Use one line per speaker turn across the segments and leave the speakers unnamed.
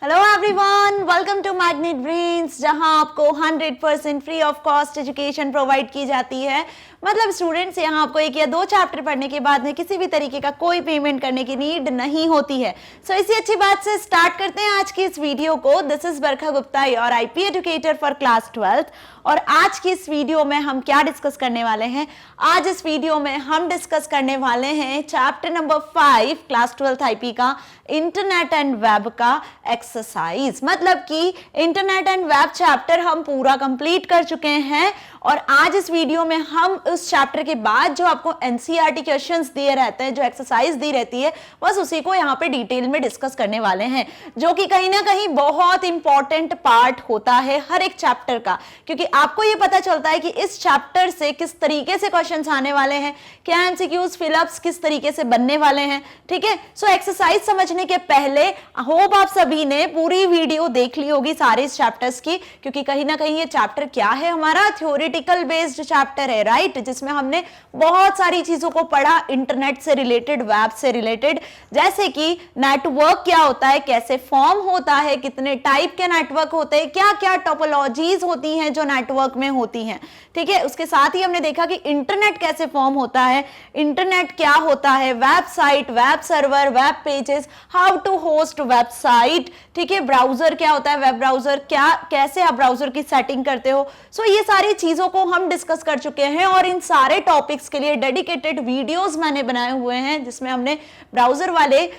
Hello everyone, welcome to Magnet Brains, जहां आपको 100% free of cost education provide की जाती है। मतलब स्टूडेंट्स यहाँ आपको एक या दो चैप्टर पढ़ने के बाद में किसी भी तरीके का कोई पेमेंट करने की नीड नहीं होती है। सो इसी अच्छी बात से स्टार्ट करते हैं आज की इस वीडियो को। This is Barkha Gupta, your IP educator for class 12th। और आज की इस वीडियो में हम क्या डिस्कस करने वाले हैं? आज इस वीडियो में हम डिस्कस करने वाले हैं chapter number 5 class 12th IP का, इंटरनेट एंड वेब का एक्सरसाइज। मतलब कि इंटरनेट एंड वेब चैप्टर हम पूरा कंप्लीट कर चुके हैं और आज इस वीडियो में हम उस चैप्टर के बाद जो आपको एनसीईआरटी क्वेश्चंस दिए रहते हैं, जो एक्सरसाइज दी रहती है, बस उसी को यहाँ पे डिटेल में डिस्कस करने वाले हैं, जो कि कहीं ना कहीं बहुत इंपॉर्टेंट पार्ट होता है हर एक चैप्टर का, क्योंकि आपको ये पता चलता है कि इस चैप्टर से किस तरीके से क्वेश्चंस आने वाले हैं, क्या एमसीक्यूज फिलअप्स किस तरीके से बनने वाले हैं। ठीक है, सो एक्सरसाइज समझने के पहले होप आप सभी ने पूरी वीडियो देख ली होगी सारे इस चैप्टर्स की, क्योंकि कहीं ना कहीं ये चैप्टर क्या है, हमारा थ्योरेटिकल बेस्ड चैप्टर है, राइट, जिसमें हमने बहुत सारी चीजों को पढ़ा इंटरनेट से रिलेटेड, वेब से रिलेटेड, जैसे कि नेटवर्क क्या होता है, कैसे फॉर्म होता है, कितने टाइप के नेटवर्क होते हैं, क्या क्या टोपोलॉजीज होती हैं जो नेटवर्क में होती हैं। ठीक है, उसके साथ ही हमने देखा कि इंटरनेट कैसे फॉर्म होता है, इंटरनेट क्या होता है, website, web server, web pages, how to host website. ठीक है, ब्राउजर क्या होता है, वेब ब्राउजर क्या, कैसे आप ब्राउजर की सेटिंग करते हो। सो ये सारी चीजों को हम डिस्कस कर चुके हैं और इन सारे टॉपिक्स के लिए डेडिकेटेड वीडियोस मैंने बनाए हुए हैं, जिसमें हमने ब्राउजर वाले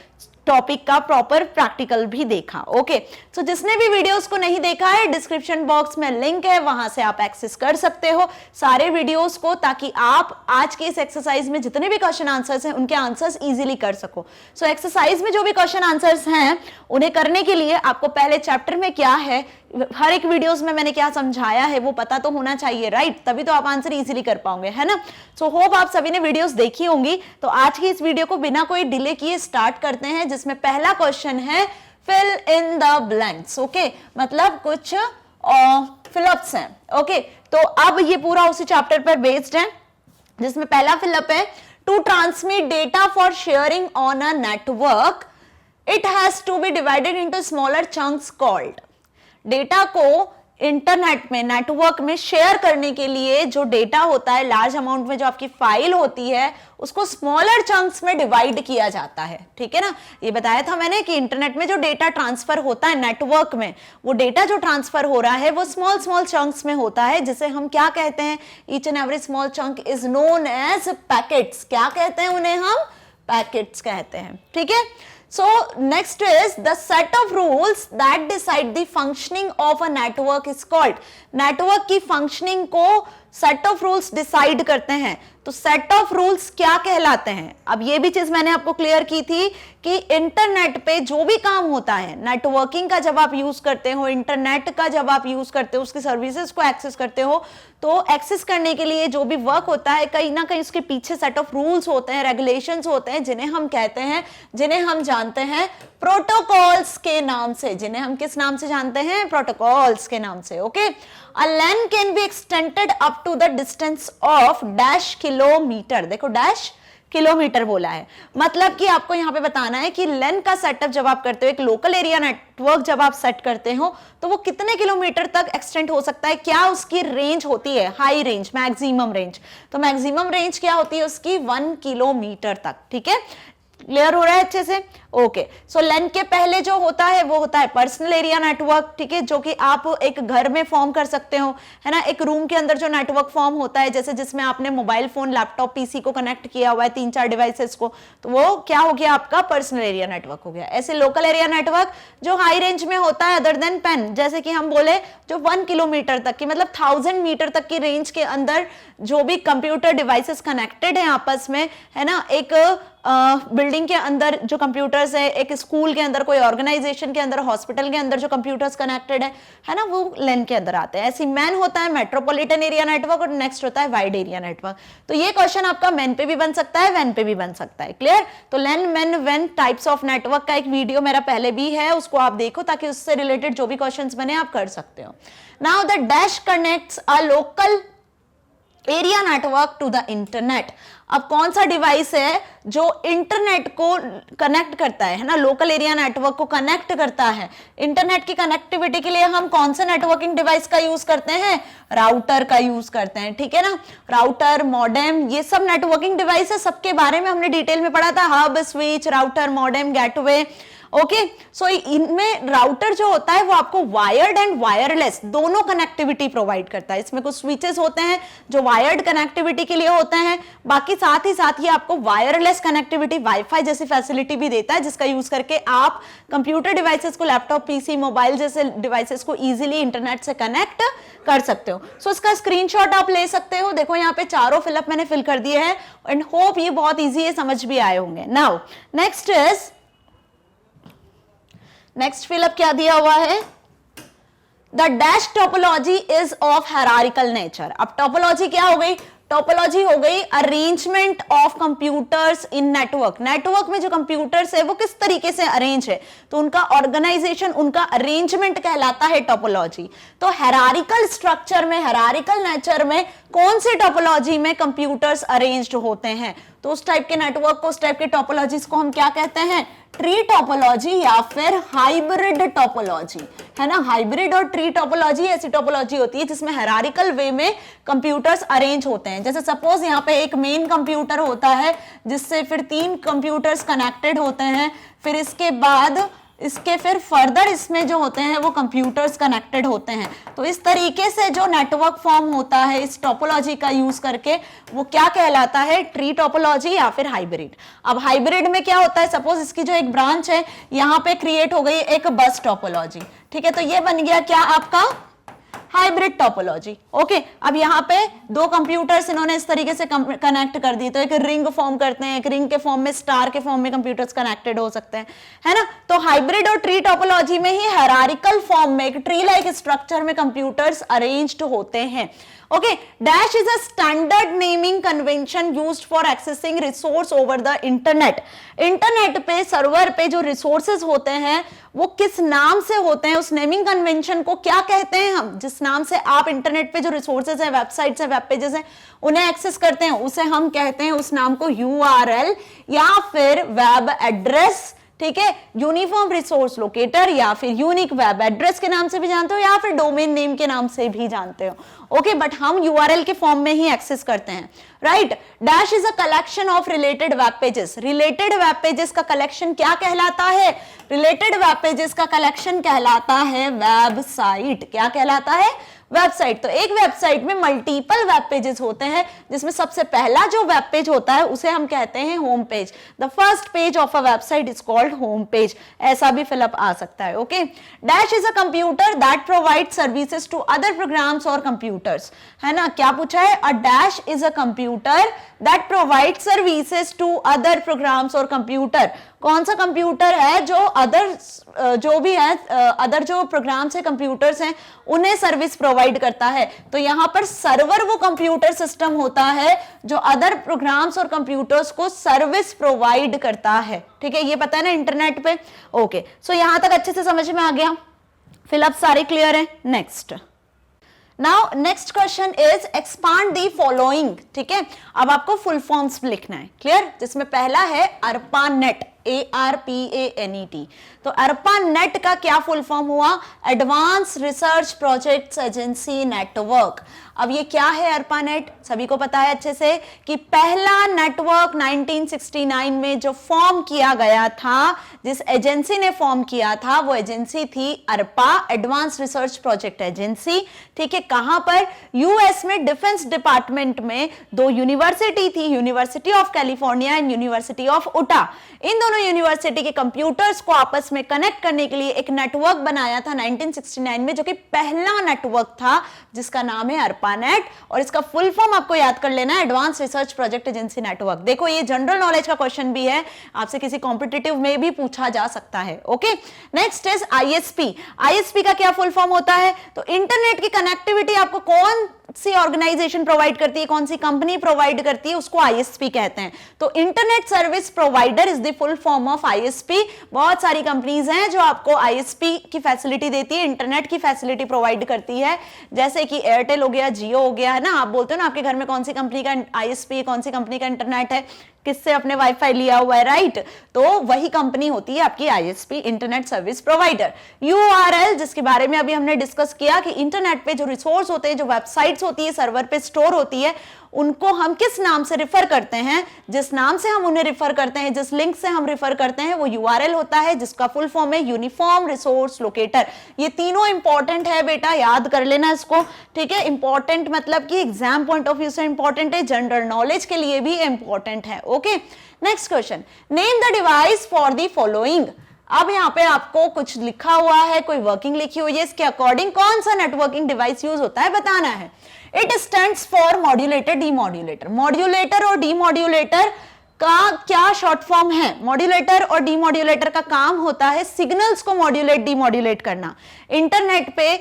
टॉपिक का प्रॉपर प्रैक्टिकल भी देखा। ओके, सो जिसने भी वीडियोस को नहीं देखा है, डिस्क्रिप्शन बॉक्स में लिंक है, वहां से आप एक्सेस कर सकते हो सारे वीडियोस को, ताकि आप आज के इस एक्सरसाइज में जितने भी क्वेश्चन आंसर्स हैं उनके आंसर्स इजीली कर सको। सो एक्सरसाइज में जो भी क्वेश्चन आंसर्स हैं उन्हें करने के लिए आपको पहले चैप्टर में क्या है, हर एक वीडियोस में मैंने क्या समझाया है, वो पता तो होना चाहिए, राइट, तभी तो आप आंसर इजीली कर पाओगे, है ना। सो होप आप सभी ने वीडियोस देखी होंगी। तो आज की इस वीडियो को बिना कोई डिले किए स्टार्ट करते हैं, जिसमें पहला क्वेश्चन है fill in the blanks. Okay, मतलब कुछ फिलअप्स हैं। ओके, तो अब ये पूरा उसी चैप्टर पर बेस्ड है, जिसमें पहला फिलअप है, to transmit data for sharing on a network it has to be divided into smaller chunks called. Data को इंटरनेट में, नेटवर्क में शेयर करने के लिए जो डेटा होता है, लार्ज अमाउंट में जो आपकी फाइल होती है, उसको स्मॉलर चंक्स में डिवाइड किया जाता है। ठीक है ना, ये बताया था मैंने कि इंटरनेट में जो डेटा ट्रांसफर होता है नेटवर्क में, वो डेटा जो ट्रांसफर हो रहा है वो स्मॉल स्मॉल चंक्स में होता है, जिसे हम क्या कहते हैं, each and every small chunk is known as packets. क्या कहते हैं उन्हें? हम पैकेट्स कहते हैं। ठीक है, so next is the set of rules that decide the functioning of a network is called। Network की फंक्शनिंग को सेट ऑफ रूल्स डिसाइड करते हैं, तो सेट ऑफ रूल्स क्या कहलाते हैं? अब ये भी चीज मैंने आपको क्लियर की थी कि इंटरनेट पे जो भी काम होता है, नेटवर्किंग का जब आप यूज करते हो, इंटरनेट का जब आप यूज करते हो, उसकी सर्विसेज को एक्सेस करते हो, तो एक्सेस करने के लिए जो भी वर्क होता है, कहीं ना कहीं उसके पीछे सेट ऑफ रूल्स होते हैं, रेगुलेशंस होते हैं, जिन्हें हम कहते हैं, जिन्हें हम जानते हैं प्रोटोकॉल्स के नाम से। जिन्हें हम किस नाम से जानते हैं? प्रोटोकॉल्स के नाम से। Okay, a LAN can be extended up to the distance of dash kilometre. देखो डैश किलोमीटर बोला है, मतलब कि आपको यहां पे बताना है कि LAN का सेटअप जब आप करते हो, एक लोकल एरिया नेटवर्क जब आप सेट करते हो, तो वो कितने किलोमीटर तक एक्सटेंड हो सकता है, क्या उसकी रेंज होती है, हाई रेंज, मैक्सिमम रेंज। तो मैक्सिमम रेंज क्या होती है उसकी? 1 किलोमीटर तक। ठीक है, क्लियर हो रहा है अच्छे से? ओके, सो LAN के पहले जो होता है वो होता है पर्सनल एरिया नेटवर्क। ठीक है, जो कि आप एक घर में फॉर्म कर सकते हो, है ना, एक रूम के अंदर जो नेटवर्क फॉर्म होता है, जैसे जिसमें आपने मोबाइल फोन, लैपटॉप, पीसी को कनेक्ट किया हुआ है, 3-4 डिवाइसेस को, तो वो क्या हो गया? आपका पर्सनल एरिया नेटवर्क हो गया। ऐसे लोकल एरिया नेटवर्क जो हाई रेंज में होता है, अदर देन पेन, जैसे कि हम बोले जो 1 किलोमीटर तक की, मतलब 1000 मीटर तक की रेंज के अंदर जो भी कंप्यूटर डिवाइसेस कनेक्टेड है आपस में, है ना, एक बिल्डिंग के अंदर जो कंप्यूटर्स है, एक स्कूल के अंदर, कोई ऑर्गेनाइजेशन के अंदर, हॉस्पिटल के अंदर जो कंप्यूटर्स कनेक्टेड है ना, वो LAN के अंदर आते हैं। ऐसी मैन होता है मेट्रोपॉलिटन एरिया नेटवर्क, और नेक्स्ट होता है वाइड एरिया नेटवर्क। तो ये क्वेश्चन आपका मैन पे भी बन सकता है, वैन पे भी बन सकता है। क्लियर? तो LAN, मैन, वैन टाइप्स ऑफ नेटवर्क का एक वीडियो मेरा पहले भी है, उसको आप देखो, ताकि उससे रिलेटेड जो भी क्वेश्चन बने आप कर सकते हो। Now the dash connects a local area network to the internet. अब कौन सा डिवाइस है जो इंटरनेट को कनेक्ट करता है ना, लोकल एरिया नेटवर्क को कनेक्ट करता है। इंटरनेट की कनेक्टिविटी के लिए हम कौन सा नेटवर्किंग डिवाइस का यूज करते हैं, राउटर का यूज करते हैं, ठीक है ना। राउटर, मॉडेम, ये सब नेटवर्किंग डिवाइस है, सबके बारे में हमने डिटेल में पढ़ा था, hub, switch, router, modem, gateway. Okay, so इनमें राउटर जो होता है वो आपको वायर्ड एंड वायरलेस दोनों कनेक्टिविटी प्रोवाइड करता है। इसमें कुछ स्विचेस होते हैं जो वायर्ड कनेक्टिविटी के लिए होते हैं, बाकी साथ ही आपको वायरलेस कनेक्टिविटी, वाईफाई जैसी फैसिलिटी भी देता है, जिसका यूज करके आप कंप्यूटर डिवाइसेस को, लैपटॉप, पीसी, मोबाइल जैसे डिवाइसेस को इजीली इंटरनेट से कनेक्ट कर सकते हो। सो इसका स्क्रीनशॉट आप ले सकते हो। देखो यहाँ पे चारों फिलअप मैंने फिल कर दिए हैं एंड होप ये बहुत ईजी है, समझ भी आए होंगे। नाउ नेक्स्ट फिलअप क्या दिया हुआ है, the dash topology is of hierarchical nature. अब टोपोलॉजी क्या हो गई, टोपोलॉजी हो गई arrangement of computers in network. Network में जो कंप्यूटर्स है वो किस तरीके से अरेंज है, तो उनका ऑर्गेनाइजेशन, उनका अरेंजमेंट कहलाता है टोपोलॉजी। तो हायरार्किकल स्ट्रक्चर में, हायरार्किकल नेचर में कौन से टोपोलॉजी में कंप्यूटर्स अरेंज्ड होते हैं, तो उस टाइप के नेटवर्क को, उस टाइप के टोपोलॉजीज को हम क्या कहते हैं, ट्री टोपोलॉजी या फिर हाइब्रिड टोपोलॉजी, है ना। हाइब्रिड और ट्री टोपोलॉजी ऐसी टोपोलॉजी होती है जिसमें हायरार्किकल वे में कंप्यूटर्स अरेंज होते हैं। जैसे सपोज यहाँ पे एक मेन कंप्यूटर होता है जिससे फिर 3 कंप्यूटर्स कनेक्टेड होते हैं, फिर इसके बाद इसके फिर फर्दर इसमें जो होते हैं वो कंप्यूटर्स कनेक्टेड होते हैं। तो इस तरीके से जो नेटवर्क फॉर्म होता है इस टोपोलॉजी का यूज करके, वो क्या कहलाता है, ट्री टोपोलॉजी या फिर हाइब्रिड। अब हाइब्रिड में क्या होता है, सपोज इसकी जो एक ब्रांच है यहाँ पे क्रिएट हो गई एक बस टोपोलॉजी, ठीक है, तो ये बन गया क्या आपका हाइब्रिड टोपोलॉजी। ओके, अब यहाँ पे 2 कंप्यूटर्स इन्होंने इस तरीके से कनेक्ट कर दी, तो एक रिंग फॉर्म करते हैं, एक रिंग के फॉर्म में, स्टार के फॉर्म में कंप्यूटर्स कनेक्टेड हो सकते हैं, है ना। तो हाइब्रिड और ट्री टोपोलॉजी में ही हायरार्किकल फॉर्म में, एक ट्री लाइक स्ट्रक्चर में कंप्यूटर्स अरेंज्ड होते हैं। Okay, dash is a standard naming convention used for accessing resource over the internet. Internet पे, सर्वर पे जो रिसोर्सेज होते हैं वो किस नाम से होते हैं, उस नेमिंग कन्वेंशन को क्या कहते हैं हम, जिस नाम से आप इंटरनेट पे जो रिसोर्सेज है, वेबसाइट्स है, वेब पेजेस है, उन्हें एक्सेस करते हैं, उसे हम कहते हैं, उस नाम को URL या फिर वेब एड्रेस, ठीक है, यूनिफॉर्म रिसोर्स लोकेटर या फिर यूनिक वेब एड्रेस के नाम से भी जानते हो या फिर डोमेन नेम के नाम से भी जानते हो। ओके, बट हम URL के फॉर्म में ही एक्सेस करते हैं, right. Dash is a collection of related web pages. Related web pages का कलेक्शन क्या कहलाता है, रिलेटेड वेब पेजेस का कलेक्शन कहलाता है वेबसाइट। क्या कहलाता है, वेबसाइट। तो एक वेबसाइट में मल्टीपल वेब पेजेस होते हैं, जिसमें सबसे पहला जो वेब पेज होता है उसे हम कहते हैं home page. The first page of a website is called home page. ऐसा भी फिलअप आ सकता है। Okay, dash is a computer that provide services to other programs और कंप्यूटर्स, है ना। क्या पूछा है, a dash is a computer that provide services to other programs और कंप्यूटर। कौन सा कंप्यूटर है जो अदर जो भी है, अदर जो प्रोग्राम्स है, कंप्यूटर्स हैं, उन्हें सर्विस प्रोवाइड करता है। तो यहां पर सर्वर वो कंप्यूटर सिस्टम होता है जो अदर प्रोग्राम्स और कंप्यूटर्स को सर्विस प्रोवाइड करता है, ठीक है, ये पता है ना इंटरनेट पे। ओके, सो यहां तक अच्छे से समझ में आ गया, फिलअप सारे क्लियर है। Next, now next question is expand the following, ठीक है। अब आपको फुल फॉर्म्स लिखना है, क्लियर, जिसमें पहला है ARPANET, ARPANET। तो ARPANET का क्या फुल फॉर्म हुआ, advance research projects agency network. अब ये क्या है ARPANET, सभी को पता है अच्छे से कि पहला नेटवर्क 1969 में जो फॉर्म किया गया था, जिस एजेंसी ने फॉर्म किया था, वो एजेंसी थी ARPA, advance research project agency, ठीक है। कहां पर, यूएस में डिफेंस डिपार्टमेंट में 2 यूनिवर्सिटी थी, university of California and university of उटा। इन दोनों यूनिवर्सिटी के कंप्यूटर्स को आपस में कनेक्ट करने के लिए एक नेटवर्क बनाया था 1969 में, जो कि पहला नेटवर्क था, जिसका नाम है ARPANET, और इसका फुल फॉर्म आपको याद कर लेना है, advance research project agency network. देखो ये जनरल नॉलेज का क्वेश्चन भी है, आपसे किसी कॉम्पिटिटिव में भी पूछा जा सकता है। Okay, next is ISP। ISP का क्या फुल फॉर्म होता है, तो इंटरनेट की कनेक्टिविटी आपको कौन सी ऑर्गेनाइजेशन प्रोवाइड करती है, कौन सी कंपनी प्रोवाइड करती है, उसको ISP कहते हैं। तो internet service provider is the full form of ISP। बहुत सारी कंपनीज हैं जो आपको ISP की फैसिलिटी देती है, इंटरनेट की फैसिलिटी प्रोवाइड करती है, जैसे कि एयरटेल हो गया, जियो हो गया, है ना। आप बोलते हो ना आपके घर में कौन सी कंपनी का ISP है, कौन सी कंपनी का इंटरनेट है, किससे अपने वाईफाई लिया हुआ है, राइट। तो वही कंपनी होती है आपकी ISP, internet service provider. URL, जिसके बारे में अभी हमने डिस्कस किया कि इंटरनेट पे जो रिसोर्स होते हैं, जो वेबसाइट्स होती है सर्वर पे स्टोर होती है, उनको हम किस नाम से रिफर करते हैं, जिस नाम से हम उन्हें रिफर करते हैं, जिस लिंक से हम रिफर करते हैं, वो URL होता है, जिसका फुल फॉर्म है यूनिफॉर्म रिसोर्स लोकेटर। ये तीनों इंपॉर्टेंट है बेटा, याद कर लेना इसको, ठीक है। इंपॉर्टेंट मतलब कि एग्जाम पॉइंट ऑफ व्यू से इंपॉर्टेंट है, जनरल नॉलेज के लिए भी इंपॉर्टेंट है। Okay, next question, name the device for the following. अब यहाँ पे आपको कुछ लिखा हुआ है, कोई वर्किंग लिखी हुई है, इसके अकॉर्डिंग कौन सा नेटवर्किंग डिवाइस यूज होता है बताना है। It stands for modulator, demodulator. Modulator और डीमॉड्यूलेटर का क्या शॉर्ट फॉर्म है? मॉड्यूलेटर और डीमॉड्यूलेटर का काम होता है सिग्नल्स को मॉड्यूलेट डीमॉड्यूलेट करना। इंटरनेट पे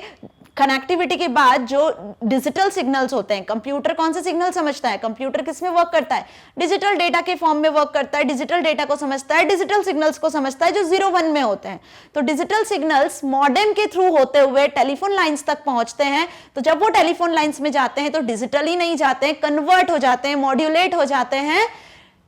कनेक्टिविटी के बाद जो डिजिटल सिग्नल्स होते हैं, कंप्यूटर कौन से सिग्नल समझता है, कंप्यूटर किस में वर्क करता है, डिजिटल डेटा के फॉर्म में वर्क करता है, डिजिटल डेटा को समझता है, डिजिटल सिग्नल्स को समझता है जो 0-1 में होते हैं। तो डिजिटल सिग्नल्स मॉडेम के थ्रू होते हुए टेलीफोन लाइंस तक पहुंचते हैं। तो जब वो टेलीफोन लाइंस में जाते हैं तो डिजिटल ही नहीं जाते हैं, कन्वर्ट हो जाते हैं, मॉड्यूलेट हो जाते हैं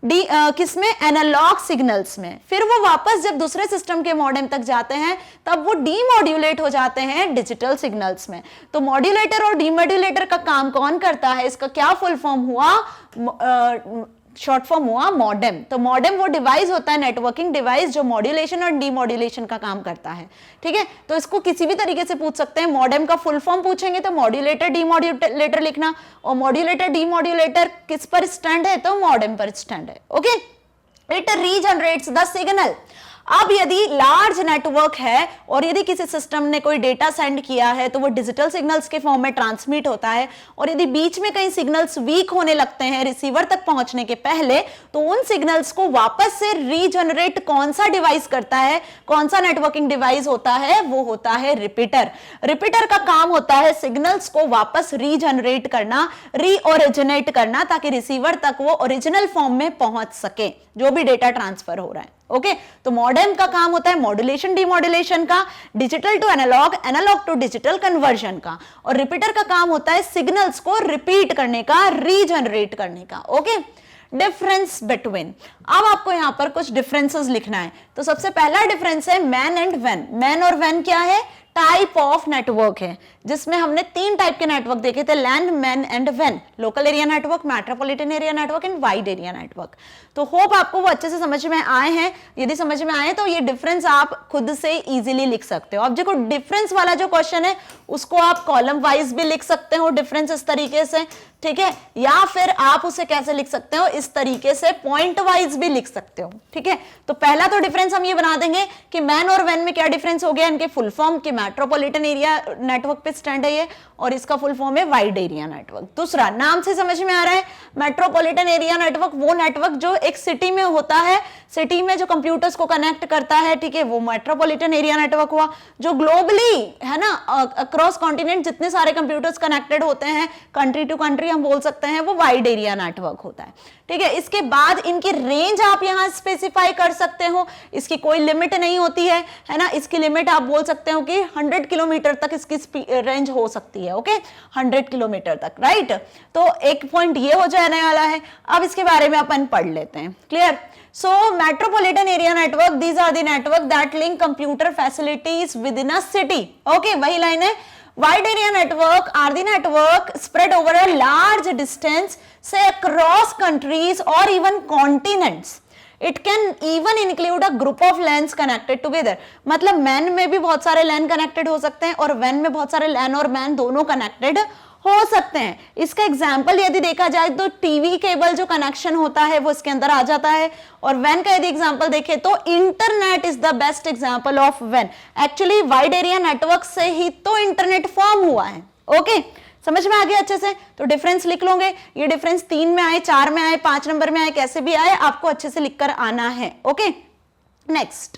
किसमें, एनालॉग सिग्नल्स में। फिर वो वापस जब दूसरे सिस्टम के मॉडेम तक जाते हैं तब वो डीमॉड्यूलेट हो जाते हैं डिजिटल सिग्नल्स में। तो मॉड्यूलेटर और डीमॉड्यूलेटर का काम कौन करता है, इसका क्या फुल फॉर्म हुआ, शॉर्ट फॉर्म हुआ मॉडेम। तो मॉडेम वो डिवाइस होता है, नेटवर्किंग डिवाइस, जो मॉड्यूलेशन और डीमॉड्यूलेशन का काम करता है, ठीक है। तो इसको किसी भी तरीके से पूछ सकते हैं। मॉडेम का फुल फॉर्म पूछेंगे तो मॉड्यूलेटर डीमॉड्यूलेटर लिखना, और मॉड्यूलेटर डीमॉड्यूलेटर किस पर स्टैंड है, तो मॉडेम पर स्टैंड है। Okay, it regenerates the signal. अब यदि लार्ज नेटवर्क है और यदि किसी सिस्टम ने कोई डेटा सेंड किया है तो वो डिजिटल सिग्नल्स के फॉर्म में ट्रांसमिट होता है, और यदि बीच में कहीं सिग्नल्स वीक होने लगते हैं रिसीवर तक पहुंचने के पहले, तो उन सिग्नल्स को वापस से रीजनरेट कौन सा डिवाइस करता है, कौन सा नेटवर्किंग डिवाइस होता है, वो होता है रिपीटर। रिपीटर का काम होता है सिग्नल्स को वापस रीजनरेट करना, रीओरिजिनेट करना, ताकि रिसीवर तक वो ओरिजिनल फॉर्म में पहुंच सके जो भी डेटा ट्रांसफर हो रहा है। ओके, तो मॉडेम का काम होता है मॉड्यूलेशन डीमॉड्यूलेशन का, digital to analog, analog to digital conversion का, और रिपीटर का काम होता है सिग्नल्स को रिपीट करने का, रीजनरेट करने का। ओके, डिफरेंस बिटवीन, अब आपको यहां पर कुछ डिफरेंसेस लिखना है। तो सबसे पहला डिफरेंस है मैन एंड वेन। मैन और वेन क्या है, टाइप ऑफ नेटवर्क है, जिसमें हमने 3 टाइप के नेटवर्क देखे थे, land, man and when, local area network, metropolitan area network and wide area network. तो होप आपको वो अच्छे से समझ में आए हैं। यदि समझ में आए तो ये डिफरेंस आप खुद से इजीली लिख सकते हो। अब देखो डिफरेंस वाला जो क्वेश्चन है उसको आप कॉलम वाइज भी लिख सकते हो डिफरेंस इस तरीके से, ठीक है, या फिर आप उसे कैसे लिख सकते हो, इस तरीके से पॉइंट वाइज भी लिख सकते हो, ठीक है। तो पहला तो डिफरेंस हम ये बना देंगे कि मैन और वेन में क्या डिफरेंस हो गया, इनके फुल फॉर्म की मेट्रोपॉलिटन एरिया नेटवर्क पे स्टैंड है ये, और इसका फुल फॉर्म है वाइड एरिया नेटवर्क। दूसरा, नाम से समझ में आ रहा है, मेट्रोपॉलिटन एरिया नेटवर्क वो नेटवर्क जो एक सिटी में होता है, सिटी में जो कंप्यूटर्स को कनेक्ट करता है, ठीक है, वो मेट्रोपॉलिटन एरिया नेटवर्क हुआ। जो ग्लोबली है ना, अक्रॉस कॉन्टिनेंट जितने सारे कंप्यूटर्स कनेक्टेड होते हैं, कंट्री टू कंट्री हम बोल सकते हैं, वो वाइड एरिया नेटवर्क होता है, ठीक है। इसके बाद इनकी रेंज आप यहां स्पेसिफाई कर सकते हो, इसकी कोई लिमिट नहीं होती है ना, इसकी लिमिट आप बोल सकते हो कि 100 किलोमीटर तक इसकी रेंज हो सकती है। ओके, 100 किलोमीटर तक, राइट। तो एक पॉइंट ये हो जाने वाला है। अब इसके बारे में अपन पढ़ लेते हैं, clear. So metropolitan area network, these are the network that link computer facilities within a city. Okay, वही लाइन है। Wide area network are the network spread over a large distance, say across countries or even continents. It can even include a group of LANs connected together. मतलब man में भी बहुत सारे LAN connected हो सकते हैं और वैन में बहुत सारे LAN और मैन दोनों कनेक्टेड हो सकते हैं। इसका एग्जाम्पल यदि देखा जाए तो टीवी केबल जो कनेक्शन होता है वो इसके अंदर आ जाता है, और वैन का यदि एग्जाम्पल देखें तो internet is the best example of वैन। एक्चुअली वाइड एरिया नेटवर्क से ही तो इंटरनेट फॉर्म हुआ है। ओके, समझ में आ गया अच्छे से। तो डिफरेंस लिख लोगे, ये डिफरेंस 3 में आए, 4 में आए, 5 नंबर में आए, कैसे भी आए आपको अच्छे से लिखकर आना है। Okay, next,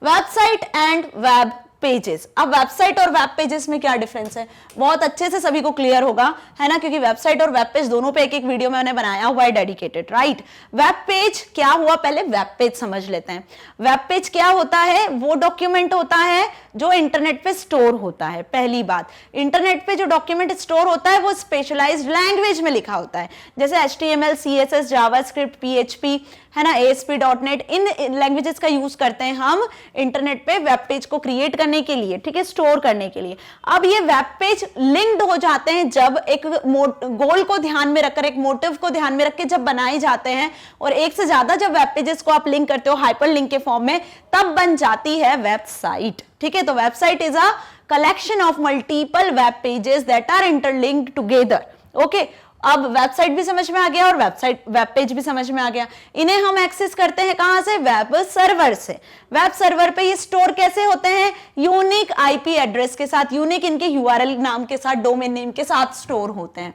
website and web pages. अब वेबसाइट और वेब पेजेस में क्या डिफरेंस है, बहुत अच्छे से सभी को क्लियर होगा, है ना, क्योंकि वेबसाइट और वेब पेज दोनों पे एक एक वीडियो मैंने बनाया हुआ है डेडिकेटेड, राइट। वेब पेज क्या हुआ, पहले वेब पेज समझ लेते हैं। वेब पेज क्या होता है, वो डॉक्यूमेंट होता है जो इंटरनेट पे स्टोर होता है। पहली बात, इंटरनेट पे जो डॉक्यूमेंट स्टोर होता है वो स्पेशलाइज्ड लैंग्वेज में लिखा होता है, जैसे HTML, CSS, जावास्क्रिप्ट, PHP, है ना, ASP.NET, इन लैंग्वेजेस का यूज करते हैं हम इंटरनेट पे वेब पेज को क्रिएट करने के लिए, ठीक है, स्टोर करने के लिए। अब ये वेब पेज लिंक्ड हो जाते हैं जब एक गोल को ध्यान में रखकर, एक मोटिव को ध्यान में रख के जब बनाए जाते हैं, और एक से ज्यादा जब वेब पेजेस को आप लिंक करते हो हाइपर लिंक के फॉर्म में, तब बन जाती है वेबसाइट, ठीक है। तो website is a collection of multiple web pages that are interlinked together, okay. अब वेबसाइट भी समझ में आ गया और वेब पेज भी समझ में आ गया। इन्हें हम एक्सेस करते हैं कहां से, वेब सर्वर से। वेब सर्वर पे ये स्टोर कैसे होते हैं, यूनिक IP एड्रेस के साथ, यूनिक इनके URL नाम के साथ, डोमेन नेम के साथ स्टोर होते हैं,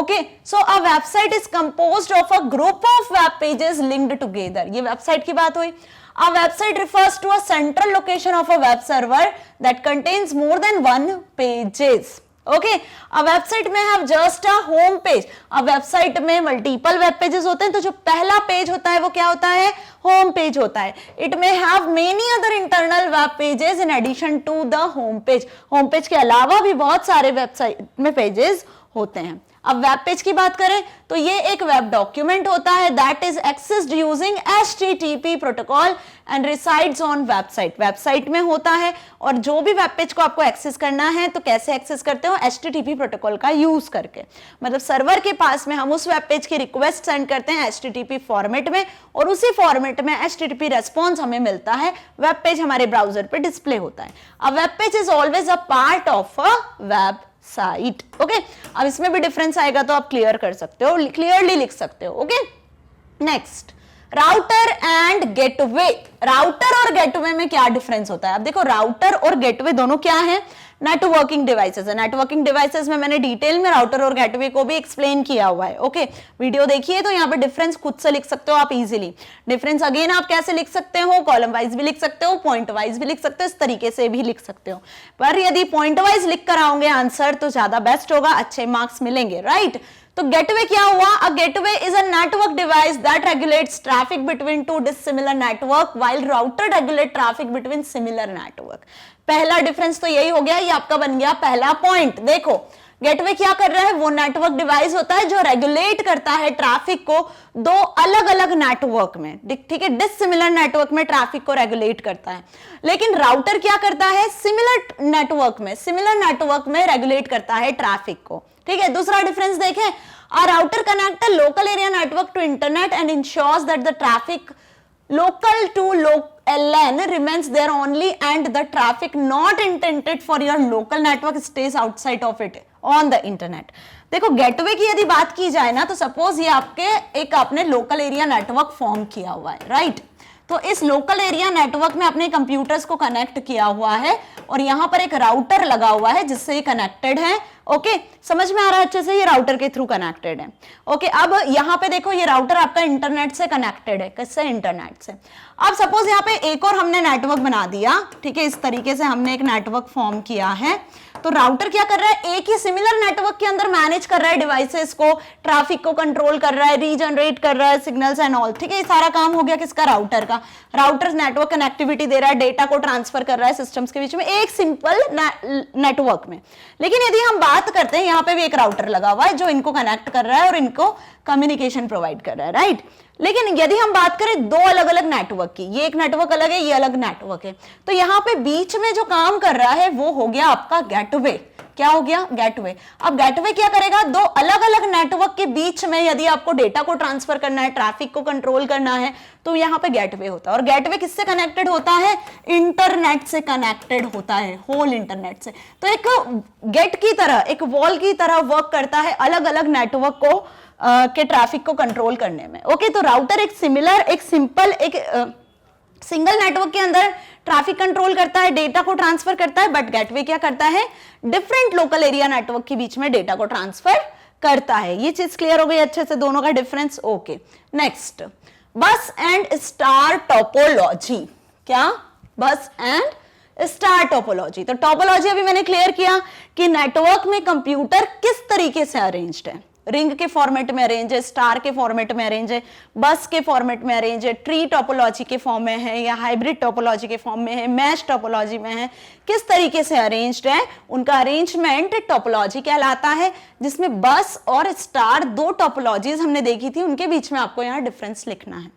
okay. So a website is composed of a group of web pages linked together. ये वेबसाइट की बात हुई। A website refers to a central location of a web server that contains more than one pages. Okay, a website may have just a home page. A website में multiple web pages होते हैं, तो जो पहला page होता है वो क्या होता है, होम पेज होता है। It may have many other internal web pages in addition to the home page. Home page के अलावा भी बहुत सारे वेबसाइट में पेजेस होते हैं। अब वेब पेज की बात करें तो ये एक वेब डॉक्यूमेंट होता है that is accessed using HTTP protocol and resides on website. Website में होता है, और जो भी वेब पेज को आपको एक्सेस करना है तो कैसे एक्सेस करते हो, HTTP प्रोटोकॉल का यूज करके। मतलब सर्वर के पास में हम उस वेब पेज की रिक्वेस्ट सेंड करते हैं HTTP फॉर्मेट में, और उसी फॉर्मेट में HTTP रेस्पॉन्स हमें मिलता है, वेब पेज हमारे ब्राउजर पे डिस्प्ले होता है। अब web page is always a part of a web site, okay. अब इसमें भी डिफरेंस आएगा तो आप क्लियर कर सकते हो, क्लियरली लिख सकते हो, okay. Next, router and gateway. Router और गेटवे में क्या डिफरेंस होता है, अब देखो राउटर और गेटवे दोनों क्या है, नेटवर्किंग डिवाइसेस है। नेटवर्किंग डिवाइसेस में मैंने डिटेल में राउटर और गेटवे को भी एक्सप्लेन किया हुआ है, ओके। वीडियो देखिए तो यहाँ पे डिफरेंस खुद से लिख सकते हो आप इजीली। डिफरेंस अगेन आप कैसे लिख सकते हो, कॉलम वाइज भी लिख सकते हो, पॉइंट वाइज भी लिख सकते हो, इस तरीके से भी लिख सकते हो। पर यदि पॉइंट वाइज लिख कर आओगे आंसर तो ज्यादा बेस्ट होगा, अच्छे मार्क्स मिलेंगे, राइट। तो गेटवे क्या हुआ, a gateway is a network device that regulates traffic between two dissimilar network while router regulate traffic between similar network. पहला डिफरेंस तो यही हो गया, ये आपका बन गया पहला पॉइंट। देखो गेटवे क्या कर रहा है, वो नेटवर्क डिवाइस होता है जो रेगुलेट करता है ट्रैफिक को दो अलग अलग नेटवर्क में, ठीक है, डिसिमिलर नेटवर्क में ट्रैफिक को रेगुलेट करता है। लेकिन राउटर क्या करता है, सिमिलर नेटवर्क में रेगुलेट करता है ट्रैफिक को, ठीक है। दूसरा डिफरेंस देखें, a router connect a local area network to internet and ensures that the traffic local to LAN remains there only and the traffic not intended for your local network stays outside of it on the internet। देखो gateway की यदि बात की जाए ना, तो suppose ये आपने लोकल एरिया नेटवर्क फॉर्म किया हुआ है, राइट। तो इस लोकल एरिया नेटवर्क में अपने कंप्यूटर्स को कनेक्ट किया हुआ है, और यहां पर एक राउटर लगा हुआ है जिससे ये कनेक्टेड है, ओके। समझ में आ रहा है अच्छे से, ये राउटर के थ्रू कनेक्टेड है, ओके। अब यहां पे देखो ये राउटर आपका इंटरनेट से कनेक्टेड है, किससे, इंटरनेट से। अब सपोज यहाँ पे एक और हमने नेटवर्क बना दिया, ठीक है, इस तरीके से हमने एक नेटवर्क फॉर्म किया है। तो राउटर क्या कर रहा है, एक ही सिमिलर नेटवर्क के अंदर मैनेज कर रहा है डिवाइसेस को, ट्रैफिक को कंट्रोल कर रहा है, रीजनरेट कर रहा है सिग्नल्स एंड ऑल, ठीक है। ये सारा काम हो गया किसका, राउटर का। राउटर नेटवर्क कनेक्टिविटी दे रहा है, डेटा को ट्रांसफर कर रहा है सिस्टम्स के बीच में एक सिंपल नेटवर्क में। लेकिन यदि हम बात करते हैं, यहाँ पे भी एक राउटर लगा हुआ है जो इनको कनेक्ट कर रहा है और इनको कम्युनिकेशन प्रोवाइड कर रहा है, राइट। लेकिन यदि हम बात करें दो अलग अलग नेटवर्क की, ये एक नेटवर्क अलग है, ये अलग नेटवर्क है, तो यहाँ पे बीच में जो काम कर रहा है वो हो गया आपका गेटवे। क्या हो गया, गेटवे। अब गेटवे क्या करेगा, दो अलग अलग नेटवर्क के बीच में यदि आपको डेटा को ट्रांसफर करना है, ट्रैफिक को कंट्रोल करना है, तो यहाँ पे गेटवे होता है। और गेटवे किससे कनेक्टेड होता है, इंटरनेट से कनेक्टेड होता है, होल इंटरनेट से। तो एक गेट की तरह, एक वॉल की तरह वर्क करता है अलग अलग नेटवर्क को के ट्रैफिक को कंट्रोल करने में, ओके। तो राउटर एक सिंपल सिंगल नेटवर्क के अंदर ट्रैफिक कंट्रोल करता है, डेटा को ट्रांसफर करता है, बट गेटवे क्या करता है, डिफरेंट लोकल एरिया नेटवर्क के बीच में डेटा को ट्रांसफर करता है। ये चीज क्लियर हो गई अच्छे से, दोनों का डिफरेंस, ओके। नेक्स्ट, बस एंड स्टार टोपोलॉजी। क्या, बस एंड स्टार टोपोलॉजी। तो टोपोलॉजी अभी मैंने क्लियर किया कि नेटवर्क में कंप्यूटर किस तरीके से अरेंज्ड है, रिंग के फॉर्मेट में अरेंज है, स्टार के फॉर्मेट में अरेंज है, बस के फॉर्मेट में अरेंज है, ट्री टोपोलॉजी के फॉर्म में है या हाइब्रिड टोपोलॉजी के फॉर्म में है, मैश टोपोलॉजी में है, किस तरीके से अरेंज्ड है, उनका अरेंजमेंट टोपोलॉजी कहलाता है, जिसमें बस और स्टार दो टोपोलॉजीज हमने देखी थी, उनके बीच में आपको यहाँ डिफरेंस लिखना है।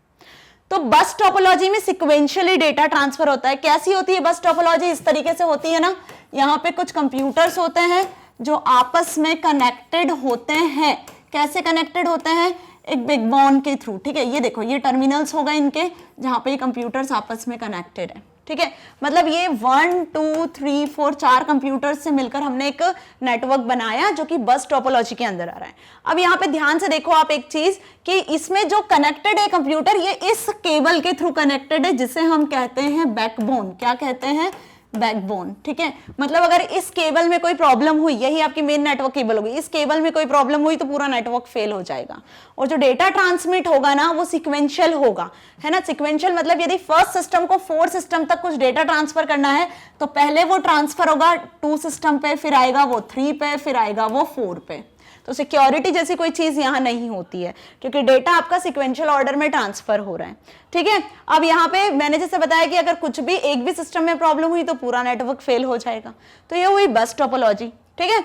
तो बस टोपोलॉजी में सिक्वेंशियली डेटा ट्रांसफर होता है। कैसी होती है बस टोपोलॉजी? इस तरीके से होती है ना, यहाँ पे कुछ कंप्यूटर्स होते हैं जो आपस में कनेक्टेड होते हैं। कैसे कनेक्टेड होते हैं? एक बैकबोन के थ्रू, ठीक है। ये देखो, ये टर्मिनल्स हो गए इनके, जहां पे ये कंप्यूटर्स आपस में कनेक्टेड है, ठीक है। मतलब ये 1 2 3 4 4 कंप्यूटर्स से मिलकर हमने एक नेटवर्क बनाया जो कि बस टोपोलॉजी के अंदर आ रहा है। अब यहाँ पे ध्यान से देखो आप एक चीज कि इसमें जो कनेक्टेड है कंप्यूटर, ये इस केबल के थ्रू कनेक्टेड है, जिसे हम कहते हैं बैकबोन। क्या कहते हैं? बैकबोन, ठीक है। मतलब अगर इस केबल में कोई प्रॉब्लम हुई, यही आपकी मेन नेटवर्क केबल होगी, इस केबल में कोई प्रॉब्लम हुई तो पूरा नेटवर्क फेल हो जाएगा। और जो डेटा ट्रांसमिट होगा ना, वो सीक्वेंशियल होगा, है ना। सीक्वेंशियल मतलब यदि फर्स्ट सिस्टम को 4 सिस्टम तक कुछ डेटा ट्रांसफर करना है तो पहले वो ट्रांसफर होगा 2 सिस्टम पे, फिर आएगा वो 3 पे, फिर आएगा वो 4 पे। तो सिक्योरिटी जैसी कोई चीज यहां नहीं होती है, क्योंकि डेटा आपका सिक्वेंशियल ऑर्डर में ट्रांसफर हो रहा है, ठीक है। अब यहाँ पे मैंने जैसे बताया कि अगर कुछ भी एक भी सिस्टम में प्रॉब्लम हुई तो पूरा नेटवर्क फेल हो जाएगा। तो ये हुई बस टोपोलॉजी, ठीक है।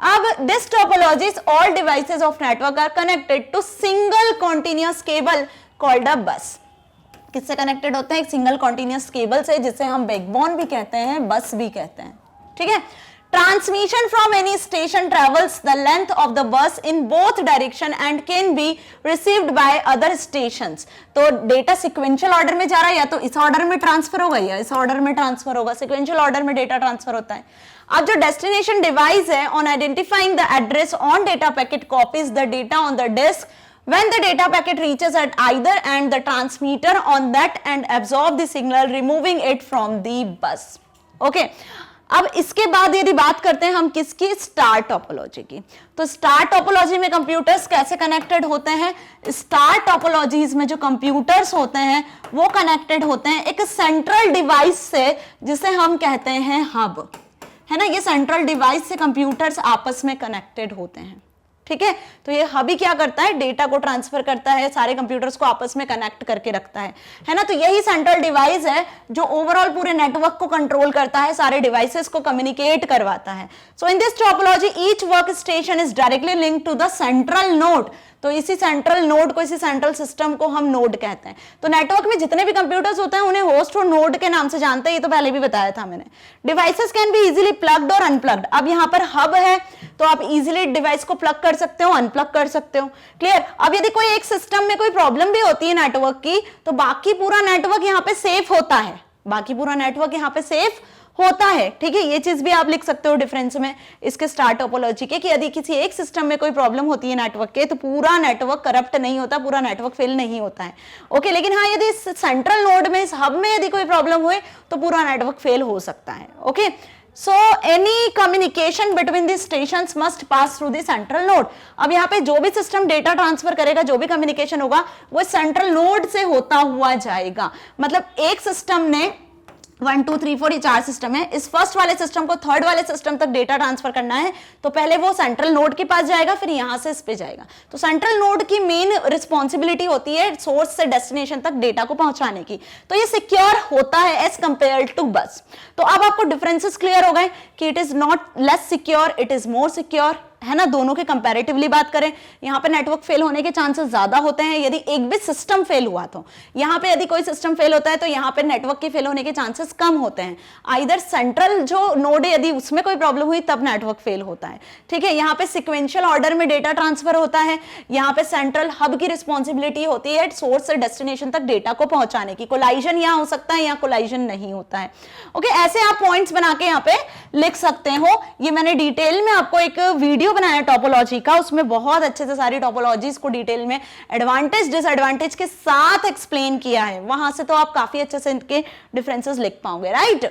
अब this topology, all devices of network are connected to single continuous cable called a bus. किससे कनेक्टेड होते हैं? एक सिंगल कॉन्टिन्यूअस केबल से, जिसे हम बैकबोन भी कहते हैं, बस भी कहते हैं, ठीक है। Transmission from any station travels the length of the bus in both direction and can be received by other stations. तो डेटा सिक्वेंशियल ऑर्डर में जा रहा है, या तो इस ऑर्डर में ट्रांसफर होगा या इस ऑर्डर में ट्रांसफर होगा। सिक्वेंशियल ऑर्डर में डेटा ट्रांसफर होता है। अब जो डेस्टिनेशन डिवाइस है, on identifying the address on data packet copies the data on the disk when the data packet reaches at either end the transmitter on that end absorb the signal removing it from the bus. Okay. अब इसके बाद यदि बात करते हैं हम किसकी? Star topology की। तो स्टार टोपोलॉजी में कंप्यूटर्स कैसे कनेक्टेड होते हैं? स्टार टोपोलॉजीज में जो कंप्यूटर्स होते हैं वो कनेक्टेड होते हैं एक सेंट्रल डिवाइस से, जिसे हम कहते हैं हब, है ना। ये सेंट्रल डिवाइस से कंप्यूटर्स आपस में कनेक्टेड होते हैं, ठीक है। तो ये हब ही क्या करता है? डेटा को ट्रांसफर करता है, सारे कंप्यूटर्स को आपस में कनेक्ट करके रखता है ना। तो यही सेंट्रल डिवाइस है जो ओवरऑल पूरे नेटवर्क को कंट्रोल करता है, सारे डिवाइसेस को कम्युनिकेट करवाता है। So in this topology each work station is directly linked to the central node. तो इसी सेंट्रल नोड को, इसी सेंट्रल सिस्टम को हम नोड कहते हैं। तो नेटवर्क में जितने भी कंप्यूटर्स होते हैं उन्हें होस्ट और नोड के नाम से जानते हैं, ये तो पहले भी बताया था मैंने। Devices can be easily plugged और अनप्लग्ड। अब यहाँ पर हब है तो आप इजीली डिवाइस को प्लग कर सकते हो, अनप्लग कर सकते हो, क्लियर। अब यदि कोई एक सिस्टम में कोई प्रॉब्लम भी होती है नेटवर्क की, तो बाकी पूरा नेटवर्क यहाँ पे सेफ होता है, बाकी पूरा नेटवर्क यहाँ पे सेफ होता है, ठीक है। ये चीज भी आप लिख सकते हो डिफरेंस में इसके स्टार टोपोलॉजी के, कि यदि किसी एक सिस्टम में कोई प्रॉब्लम होती है नेटवर्क के, तो पूरा नेटवर्क करप्ट नहीं होता, पूरा नेटवर्क फेल नहीं होता है, ओके। लेकिन हाँ, यदि सेंट्रल नोड में, इस हब में यदि कोई प्रॉब्लम हुए तो पूरा नेटवर्क फेल हो सकता है, okay. So any communication between these stations must pass through the central node. अब यहाँ पे जो भी सिस्टम डेटा ट्रांसफर करेगा, जो भी कम्युनिकेशन होगा, वो सेंट्रल नोड से होता हुआ जाएगा। मतलब एक सिस्टम ने 1 2 3 4 ये 4 सिस्टम है, इस फर्स्ट वाले सिस्टम को थर्ड वाले सिस्टम तक डेटा ट्रांसफर करना है तो पहले वो सेंट्रल नोड के पास जाएगा, फिर यहां से इस पे जाएगा। तो सेंट्रल नोड की मेन रिस्पॉन्सिबिलिटी होती है सोर्स से डेस्टिनेशन तक डेटा को पहुंचाने की। तो ये सिक्योर होता है एज कंपेयर टू बस। तो अब आपको डिफरेंसेस क्लियर हो गए कि it is not less secure, it is more secure, है ना। दोनों के कंपैरेटिवली बात करें, यहाँ पे नेटवर्क फेल होने के चांसेस ज्यादा होते हैं यदि एक भी सिस्टम फेल हुआ तो। यहाँ पे यदि कोई सिस्टम फेल होता है तो यहाँ पे नेटवर्क के फेल होने के चांसेस कम होते हैं। आइदर सेंट्रल जो नोड है, यदि उसमें कोई प्रॉब्लम हुई तब नेटवर्क फेल होता है, ठीक है। यहाँ पे सिक्वेंशियल ऑर्डर में डेटा ट्रांसफर होता है, यहाँ पे सेंट्रल हब की रिस्पॉन्सिबिलिटी होती है सोर्स से डेस्टिनेशन तक डेटा को पहुंचाने की। कोलाइजन यहाँ हो सकता है, यहाँ कोलाइजन नहीं होता है, ओके। ऐसे आप पॉइंट्स बना के यहाँ पे लिख सकते हो। ये मैंने डिटेल में आपको एक वीडियो बनाया टोपोलॉजी का, उसमें बहुत अच्छे से सारी टोपोलॉजीज को डिटेल में एडवांटेज डिसएडवांटेज के साथ एक्सप्लेन किया है, वहां से तो आप काफी अच्छे से इनके डिफरेंसेस लिख पाओगे, right.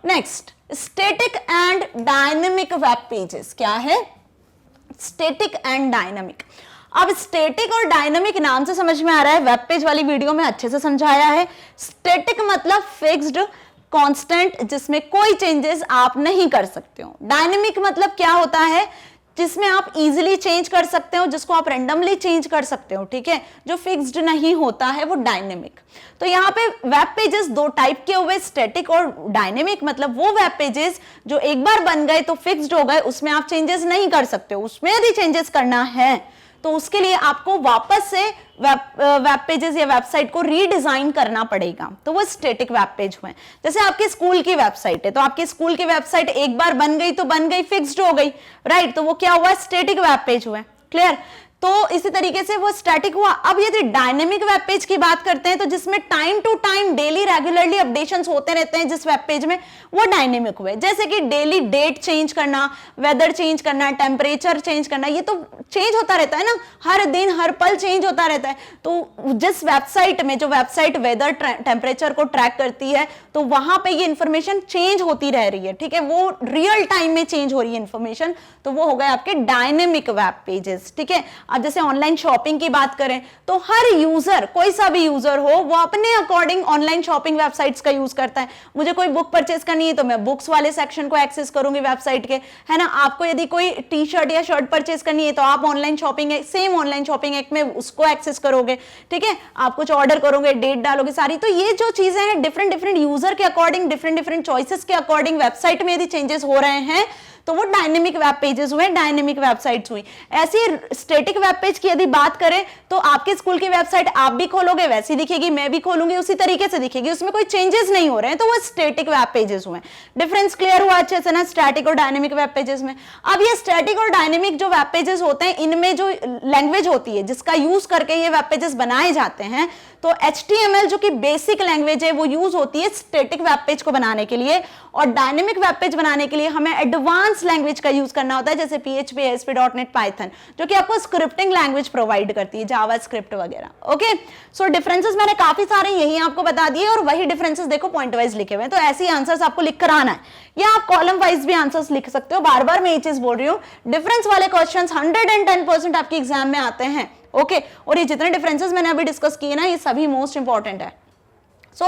Next, static and dynamic web pages. क्या है? Static and dynamic. अब स्टैटिक और डायनेमिक नाम से समझ में आ रहा है, वेब पेज वाली वीडियो में अच्छे से समझाया है। स्टैटिक मतलब फिक्स्ड, कांस्टेंट जिसमें कोई चेंजेस आप नहीं कर सकते हो। डायनेमिक मतलब क्या होता है, जिसमें आप इजीली चेंज कर सकते हो, जिसको आप रैंडमली चेंज कर सकते हो, ठीक है, जो फिक्स्ड नहीं होता है वो डायनेमिक। तो यहाँ पे वेब पेजेस दो टाइप के हुए, स्टैटिक और डायनेमिक। मतलब वो वेब पेजेस जो एक बार बन गए तो फिक्स्ड हो गए, उसमें आप चेंजेस नहीं कर सकते हो। उसमें यदि चेंजेस करना है तो उसके लिए आपको वापस से वेब पेजेस या वेबसाइट को रीडिजाइन करना पड़ेगा, तो वो स्टैटिक वेब पेज हुए। जैसे आपके स्कूल की वेबसाइट है, तो आपके स्कूल की वेबसाइट एक बार बन गई तो बन गई, फिक्स्ड हो गई, राइट, तो वो क्या हुआ, स्टैटिक वेब पेज हुए। क्लियर? तो इसी तरीके से वो स्टैटिक हुआ। अब यदि डायनेमिक वेब पेज की बात करते हैं तो जिसमें time to time daily regularly updations होते रहते हैं जिस वेब पेज में, वो डायनेमिक हुए। जैसे कि डेली डेट चेंज करना, वेदर चेंज करना, टेम्परेचर चेंज करना, ये तो चेंज होता रहता है ना, हर दिन हर पल चेंज होता रहता है। तो जिस वेबसाइट में, जो वेबसाइट वेदर टेम्परेचर को ट्रैक करती है, तो वहां पे ये इंफॉर्मेशन चेंज होती रह रही है, ठीक है, वो रियल टाइम में चेंज हो रही है इंफॉर्मेशन, तो वो हो गए आपके डायनेमिक वेब पेजेस, ठीक है। अब जैसे ऑनलाइन शॉपिंग की बात करें तो हर यूजर, कोई सा भी यूजर हो, वो अपने अकॉर्डिंग ऑनलाइन शॉपिंग वेबसाइट्स का यूज करता है। मुझे कोई बुक परचेज करनी है तो मैं बुक्स वाले सेक्शन को एक्सेस करूंगी वेबसाइट के, है ना। आपको यदि कोई टी शर्ट या शर्ट परचेज करनी है तो आप online shopping, same online shopping app में उसको एक्सेस करोगे, ठीक है। आप कुछ ऑर्डर करोगे, डेट डालोगे सारी। तो ये जो चीजें हैं डिफरेंट डिफरेंट यूजर के अकॉर्डिंग, डिफरेंट डिफरेंट चॉइसेस के अकॉर्डिंग वेबसाइट में यदि चेंजेस हो रहे हैं तो वो डायनेमिक वेब पेजेस हुए, डायनेमिक वेबसाइट्स हुई। ऐसी स्टैटिक वेब पेज की यदि बात करें तो आपके स्कूल की वेबसाइट आप भी खोलोगे वैसी दिखेगी, मैं भी खोलूंगी उसी तरीके से दिखेगी, उसमें कोई चेंजेस नहीं हो रहे हैं, तो वो स्टैटिक वेब पेजेस हुए। डिफरेंस क्लियर हुआ अच्छे से ना स्टैटिक और डायनेमिक वेब पेजेस में। अब ये स्टैटिक और डायनेमिक जो वेब पेजेस होते हैं, इनमें जो लैंग्वेज होती है जिसका यूज करके ये वेब पेजेस बनाए जाते हैं, तो HTML जो कि बेसिक लैंग्वेज है वो यूज होती है स्टैटिक वेब पेज को बनाने के लिए, और डायनेमिक वेब पेज बनाने के लिए हमें एडवांस लैंग्वेज का यूज करना होता है, जैसे PHP, ASP.NET, Python, जो कि आपको स्क्रिप्टिंग लैंग्वेज प्रोवाइड करती है, जावास्क्रिप्ट वगैरह। ओके, सो डिफरेंसेस मैंने काफी सारे यही आपको बता दिए, और वही डिफरेंसेस देखो पॉइंट वाइज लिखे हुए हैं, तो ऐसे ही आंसर्स आपको लिख कर आना है, या आप कॉलम वाइज भी आंसर्स लिख सकते हो। बार बार मैं ये चीज बोल रही हूँ, डिफरेंस वाले क्वेश्चंस 110% आपके एग्जाम में आते हैं। ओके, और ये जितने डिफरेंसेस मैंने अभी डिस्कस किए ना, ये सभी मोस्ट इंपॉर्टेंट है। सो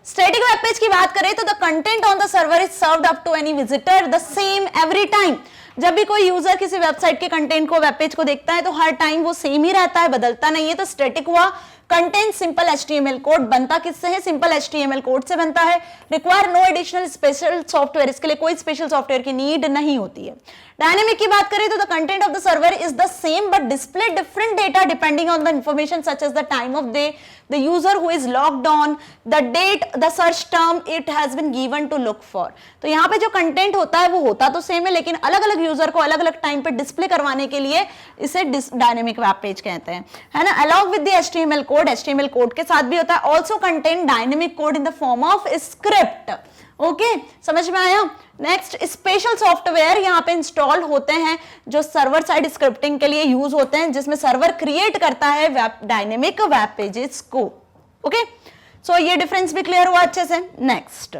स्टैटिक वेब पेज की बात करें तो the content on the server is served up to any visitor the same every time. जब भी कोई यूजर किसी वेबसाइट के कंटेंट को, वेब पेज को देखता है तो हर टाइम वो सेम ही रहता है, बदलता नहीं है, तो स्टैटिक हुआ। कंटेंट सिंपल HTML कोड, बनता किससे है, सिंपल HTML कोड से बनता है। Require no additional special software, इसके लिए कोई स्पेशल सॉफ्टवेयर की नीड नहीं होती है। डायनेमिक की बात करें तो the content of the server is the same but display different data depending on the information such as the time of day, the user who is logged on, the date, the search term it has been given to look for. तो यहाँ पे जो content होता है वो होता तो same है, लेकिन अलग अलग यूजर को अलग अलग टाइम पे डिस्प्ले करवाने के लिए इसे डायनेमिक वेब पेज कहते हैं, है ना। Along with the HTML code, HTML code के साथ भी होता है। Also contain dynamic code in the form of script. Okay, समझ में आया। नेक्स्ट, स्पेशल सॉफ्टवेयर यहाँ पे इंस्टॉल होते हैं जो सर्वर साइड स्क्रिप्टिंग के लिए यूज होते हैं, जिसमें सर्वर क्रिएट करता है डायनेमिक वेब पेजेस को। ओके, सो ये डिफरेंस भी क्लियर हुआ अच्छे से। नेक्स्ट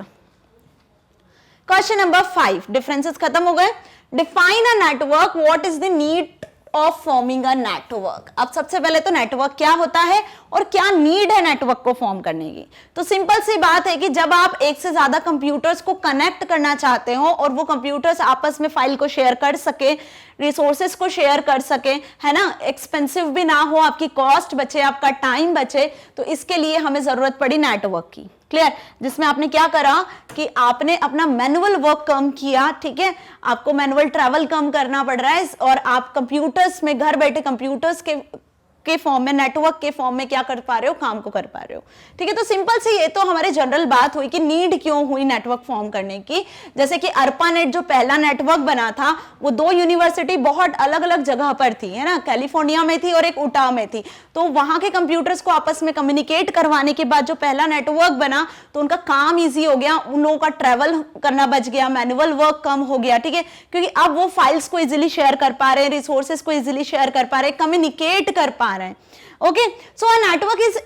क्वेश्चन नंबर 5, डिफरेंसेस खत्म हो गए। Define a network, what is the need of forming a network. अब सबसे पहले तो नेटवर्क क्या होता है और क्या नीड है नेटवर्क को फॉर्म करने की। तो सिंपल सी बात है कि जब आप एक से ज्यादा कंप्यूटर्स को कनेक्ट करना चाहते हो और वो कंप्यूटर्स आपस में फाइल को शेयर कर सके, रिसोर्सेस को शेयर कर सके, है ना, एक्सपेंसिव भी ना हो, आपकी कॉस्ट बचे, आपका टाइम बचे, तो इसके लिए हमें जरूरत पड़ी नेटवर्क की। क्लियर, जिसमें आपने क्या करा कि आपने अपना मैनुअल वर्क कम किया, ठीक है, आपको मैनुअल ट्रैवल कम करना पड़ रहा है, और आप कंप्यूटर्स में, घर बैठे कंप्यूटर्स के फॉर्म में, नेटवर्क के फॉर्म में क्या कर पा रहे हो, काम को कर पा रहे हो। ठीक है, तो सिंपल से ये तो हमारे जनरल बात हुई कि नीड क्यों हुई नेटवर्क फॉर्म करने की। जैसे कि ARPANET जो पहला नेटवर्क बना था वो 2 यूनिवर्सिटी बहुत अलग अलग जगह पर थी, है ना, कैलिफोर्निया में थी और एक उटा में थी। तो वहां के कंप्यूटर्स को आपस में कम्युनिकेट करवाने के बाद जो पहला नेटवर्क बना तो उनका काम ईजी हो गया, उन लोगों का ट्रेवल करना बच गया, मैनुअल वर्क कम हो गया। ठीक है, क्योंकि अब वो फाइल्स को इजिली शेयर कर पा रहे हैं, रिसोर्सेज को इजिली शेयर कर पा रहे हैं, कम्युनिकेट कर पा रहे हैं। Okay, so a network is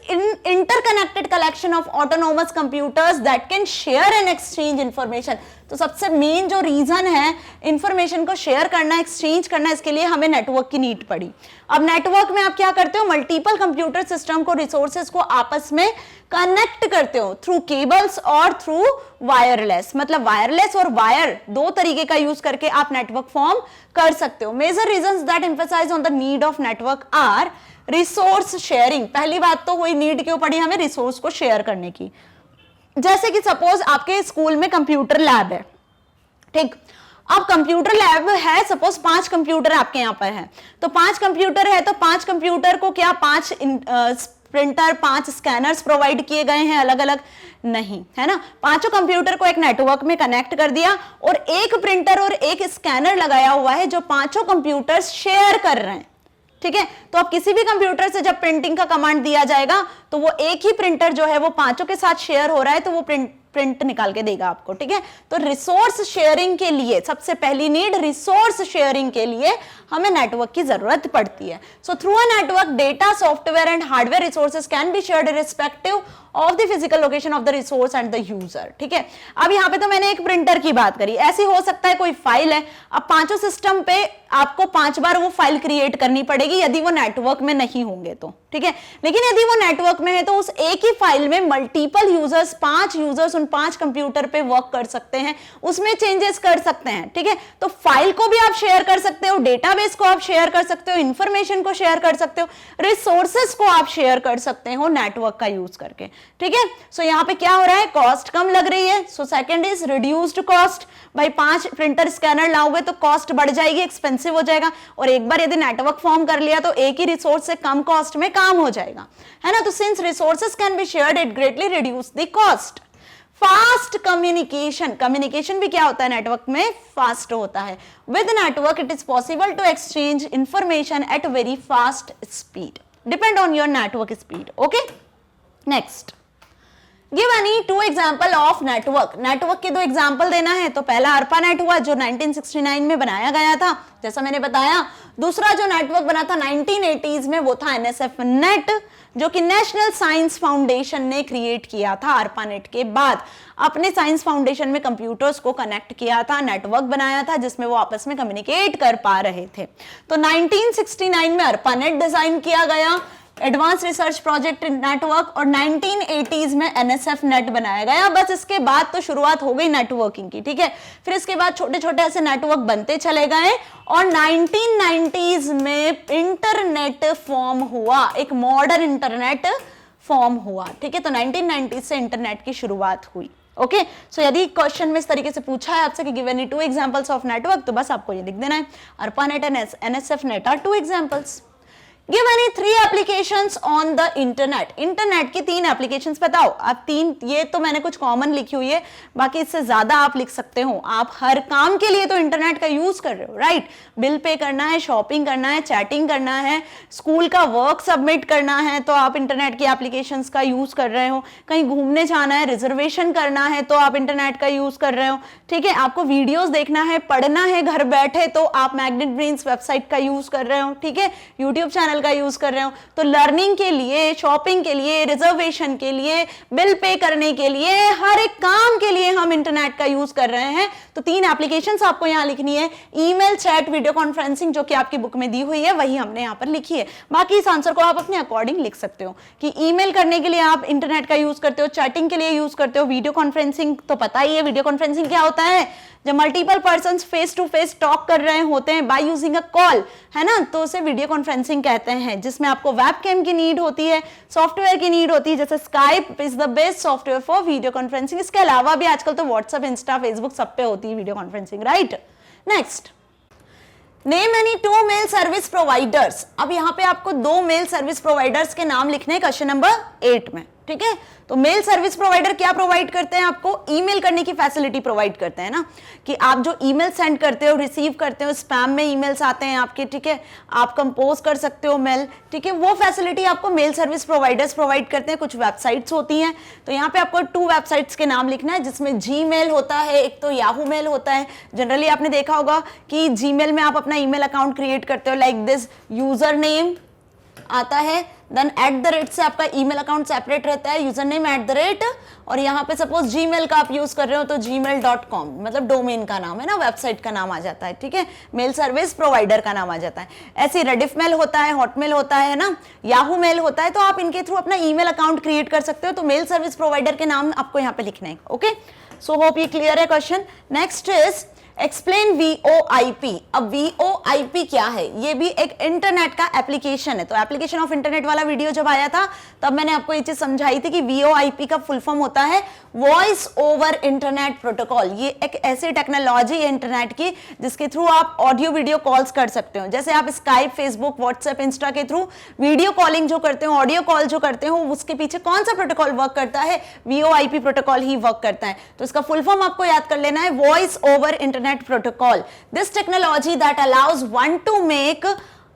interconnected collection of autonomous computers that can share and exchange information. तो सबसे मेन जो रीजन है इंफॉर्मेशन को शेयर करना, एक्सचेंज करना, इसके लिए हमें नेटवर्क की नीड पड़ी। अब नेटवर्क में आप क्या करते हो, मल्टीपल कंप्यूटर सिस्टम को, रिसोर्सेज को आपस में कनेक्ट करते हो थ्रू केबल्स और थ्रू वायरलेस, मतलब वायरलेस और वायर दो तरीके का यूज करके आप नेटवर्क फॉर्म कर सकते हो। Major reasons that emphasise on the need of network are resource sharing. पहली बात तो हुई नीड क्यों पड़ी हमें, रिसोर्स को शेयर करने की। जैसे कि सपोज आपके स्कूल में कंप्यूटर लैब है, ठीक, अब कंप्यूटर लैब है, सपोज 5 कंप्यूटर आपके यहाँ पर है, तो 5 कंप्यूटर है, तो 5 कंप्यूटर को क्या 5 प्रिंटर 5 स्कैनर्स प्रोवाइड किए गए हैं अलग अलग? नहीं, है ना। पांचों कंप्यूटर को एक नेटवर्क में कनेक्ट कर दिया और एक प्रिंटर और एक स्कैनर लगाया हुआ है जो पांचों कंप्यूटर्स शेयर कर रहे हैं, ठीक है। तो अब किसी भी कंप्यूटर से जब प्रिंटिंग का कमांड दिया जाएगा तो वो एक ही प्रिंटर जो है वो पांचों के साथ शेयर हो रहा है, तो वो प्रिंट निकाल के देगा आपको, ठीक है। तो रिसोर्स शेयरिंग के लिए सबसे पहली नीड, रिसोर्स शेयरिंग के लिए हमें नेटवर्क की जरूरत पड़ती है। So through a network data, software and hardware resources can be shared respective of the physical location of the resource and the user, ठीक है। अब यहाँ पे तो मैंने एक प्रिंटर की बात करी, ऐसी हो सकता है कोई फाइल है, अब पांचों सिस्टम पे आपको 5 बार वो फाइल क्रिएट करनी पड़ेगी यदि वो नेटवर्क में नहीं होंगे तो, ठीक है। लेकिन यदि वो नेटवर्क में है तो उस एक ही फाइल में मल्टीपल यूजर्स, 5 यूजर्स उन 5 कंप्यूटर पे वर्क कर सकते हैं, उसमें चेंजेस कर सकते हैं, ठीक है। तो फाइल को भी आप शेयर कर सकते हो, डेटाबेस को आप शेयर कर सकते हो, इंफॉर्मेशन को शेयर कर सकते हो, रिसोर्सेज को आप शेयर कर सकते हो नेटवर्क का यूज करके, ठीक है। सो यहाँ पे क्या हो रहा है, कॉस्ट कम लग रही है। So second is reduced cost. भाई 5 प्रिंटर स्कैनर लाओगे तो कॉस्ट बढ़ जाएगी, एक्सपेंसिव हो जाएगा, और एक बार यदि नेटवर्क फॉर्म कर लिया तो एक ही रिसोर्स से कम कॉस्ट में काम हो जाएगा, है ना। तो since resources can be shared it greatly reduce the cost. Fast communication, communication भी क्या होता है नेटवर्क में, फास्ट होता है। With network it is possible to exchange information at very fast speed, depend on your network speed, okay. Next, give any 2 example of network. Network के 2 example देना है, तो पहला ARPANET हुआ जो 1969 में बनाया गया था, जैसा मैंने बताया। दूसरा जो नेटवर्क बना था 1980s में वो था NSF नेट, जो कि नेशनल साइंस फाउंडेशन ने क्रिएट किया था ARPANET के बाद। अपने साइंस फाउंडेशन में कंप्यूटर्स को कनेक्ट किया था, नेटवर्क बनाया था जिसमें वो आपस में कम्युनिकेट कर पा रहे थे। तो 1969 में ARPANET डिजाइन किया गया, एडवांस रिसर्च प्रोजेक्ट नेटवर्क, और 1980s में NSF नेट बनाया गया। बस इसके बाद तो शुरुआत हो गई नेटवर्किंग की, ठीक है। फिर इसके बाद छोटे छोटे ऐसे नेटवर्क बनते चले गए और 1990s में इंटरनेट फॉर्म हुआ, एक मॉडर्न इंटरनेट फॉर्म हुआ, ठीक है। तो 1990 से इंटरनेट की शुरुआत हुई, ओके। सो यदि क्वेश्चन में इस तरीके से पूछा है आपसे कि give any 2 examples of network, तो बस आपको ये लिख देना है, ARPANET and NSF net are 2 examples. Give any 3 applications on the internet. Internet की 3 एप्लीकेशंस बताओ। अब 3, ये तो मैंने कुछ कॉमन लिखी हुई है, बाकी इससे ज्यादा आप लिख सकते हो। आप हर काम के लिए तो इंटरनेट का यूज कर रहे हो, राइट। बिल पे करना है, शॉपिंग करना है, चैटिंग करना है, स्कूल का वर्क सबमिट करना है तो आप इंटरनेट की एप्लीकेशंस का यूज कर रहे हो, कहीं घूमने जाना है, रिजर्वेशन करना है तो आप इंटरनेट का यूज कर रहे हो, ठीक है। आपको वीडियोस देखना है, पढ़ना है घर बैठे तो आप मैग्नेट ब्रेन्स वेबसाइट का यूज कर रहे हो, ठीक है, यूट्यूब चैनल का यूज कर रहे हो। तो लर्निंग के लिए, शॉपिंग के लिए, रिजर्वेशन के लिए, बिल पे करने के लिए, हर एक काम के लिए हम इंटरनेट का यूज कर रहे हैं। तो 3 एप्लीकेशंस आपको यहां लिखनी है, ईमेल, चैट, वीडियो कॉन्फ्रेंसिंग, जो कि आपकी बुक में दी हुई है वही हमने यहां पर लिखी है। बाकी इस आंसर को आप अपने अकॉर्डिंग लिख सकते हो कि ईमेल करने के लिए आप इंटरनेट का यूज करते हो, चैटिंग के लिए यूज करते हो, वीडियो कॉन्फ्रेंसिंग तो पता ही है, वीडियो कॉन्फ्रेंसिंग क्या होता है, जब multiple persons face to face talk कर रहे होते हैं बाय यूजिंग अ कॉल, है ना, तो उसे वीडियो कॉन्फ्रेंसिंग कहते हैं, जिसमें आपको वेबकैम की नीड होती है, सॉफ्टवेयर की नीड होती है, जैसे Skype is the best software for video conferencing. इसके अलावा भी आजकल तो व्हाट्सएप, इंस्टा, फेसबुक सब पे होती है video conferencing, right. Next, name any 2 mail service providers. अब यहाँ पे आपको 2 मेल सर्विस प्रोवाइडर्स के नाम लिखने हैं क्वेश्चन नंबर 8 में, ठीक है। तो मेल सर्विस प्रोवाइडर क्या प्रोवाइड करते हैं, आपको ईमेल करने की फैसिलिटी प्रोवाइड करते हैं ना, कि आप जो ईमेल सेंड करते हो, रिसीव करते हो, स्पैम में ईमेल्स आते हैं आपके, ठीक है, आप कंपोज कर सकते हो मेल, ठीक है, वो फैसिलिटी आपको मेल सर्विस प्रोवाइडर्स प्रोवाइड करते हैं। कुछ वेबसाइट्स होती हैं, तो यहाँ पे आपको 2 वेबसाइट्स के नाम लिखना है, जिसमें जीमेल होता है, एक तो याहू मेल होता है। जनरली आपने देखा होगा कि जीमेल में आप अपना ईमेल अकाउंट क्रिएट करते हो, लाइक दिस, यूजर नेम आता है, देन @ से आपका ईमेल अकाउंट सेपरेट रहता है, यूजर नेम @, और यहाँ पे सपोज जीमेल का आप यूज कर रहे हो तो gmail.com, मतलब डोमेन का नाम है ना, वेबसाइट का नाम आ जाता है, ठीक है, मेल सर्विस प्रोवाइडर का नाम आ जाता है। ऐसे रेडिफ मेल होता है, हॉटमेल होता है ना, याहू मेल होता है, तो आप इनके थ्रू अपना ईमेल अकाउंट क्रिएट कर सकते हो। तो मेल सर्विस प्रोवाइडर के नाम आपको यहाँ पे लिखना है। ओके, सो होप ये क्लियर है question. Next is explain VoIP। अब VoIP क्या है? ये भी एक इंटरनेट का एप्लीकेशन है। तो एप्लीकेशन ऑफ इंटरनेट वाला वीडियो जब आया था तब मैंने आपको ये चीज समझाई थी कि VoIP का फुल फॉर्म होता है वॉइस ओवर इंटरनेट प्रोटोकॉल। ये एक ऐसी टेक्नोलॉजी है इंटरनेट की जिसके थ्रू आप ऑडियो वीडियो कॉल्स कर सकते हो। जैसे आप स्काइप, फेसबुक, व्हाट्सएप, इंस्टा के थ्रू वीडियो कॉलिंग जो करते हो, ऑडियो कॉल जो करते हो, उसके पीछे कौन सा प्रोटोकॉल वर्क करता है? VoIP प्रोटोकॉल ही वर्क करता है। तो इसका फुल फॉर्म आपको याद कर लेना है, voice over internet protocol. This technology that allows one to make